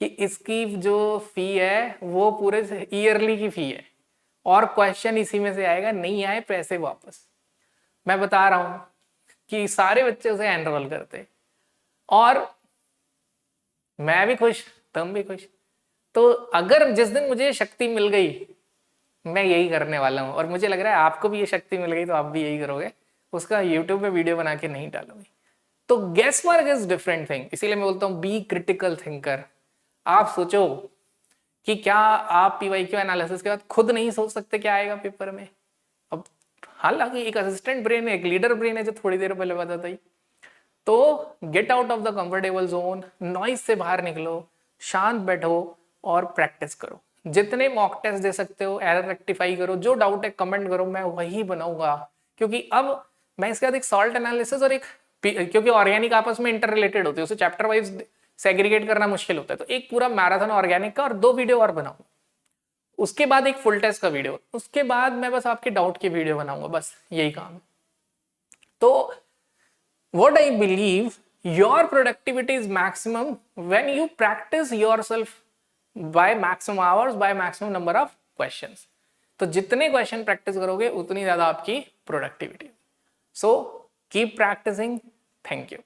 कि इसकी जो फी है वो पूरे ईयरली की फी है, और क्वेश्चन इसी में से आएगा, नहीं आए पैसे वापस। मैं बता रहा हूं कि सारे बच्चे उसे एनरोल करते, और मैं भी खुश, तुम भी खुश। तो अगर जिस दिन मुझे शक्ति मिल गई, मैं यही करने वाला हूं, और मुझे लग रहा है आपको भी ये शक्ति मिल गई तो आप भी यही करोगे, उसका यूट्यूब पे वीडियो बना के नहीं डालोगे। तो guess work is different thing, इसीलिए मैं बोलता हूं बी क्रिटिकल थिंकर। आप सोचो कि क्या आप पीवाईक्यू एनालिसिस के बाद खुद नहीं सोच सकते क्या आएगा पेपर में? अब हालांकि एक असिस्टेंट ब्रेन है, एक लीडर ब्रेन है, जो थोड़ी देर पहले बताता ही। तो get out of the comfortable zone, noise से बाहर निकलो, शांत बैठो और प्रैक्टिस करो। जितने मॉक टेस्ट दे सकते हो, एरर रेक्टिफाई करो, जो डाउट है कमेंट करो, मैं वही बनाऊंगा। क्योंकि अब मैं इसके बाद एक सॉल्ट एनालिसिस और एक, क्योंकि ऑर्गेनिक आपस में इंटर रिलेटेड होती है, उसे चैप्टर वाइज सेग्रीगेट करना मुश्किल होता है, तो एक पूरा मैराथन ऑर्गेनिक का और 2 वीडियो और बनाऊंगा। उसके बाद एक फुल टेस्ट का वीडियो, उसके बाद मैं बस आपके डाउट की वीडियो बनाऊंगा, बस यही काम है। तो what I believe, your productivity is maximum when you practice yourself by maximum hours, by maximum number of questions. तो जितने क्वेश्चन प्रैक्टिस करोगे उतनी ज्यादा आपकी productivity. So keep practising. Thank you.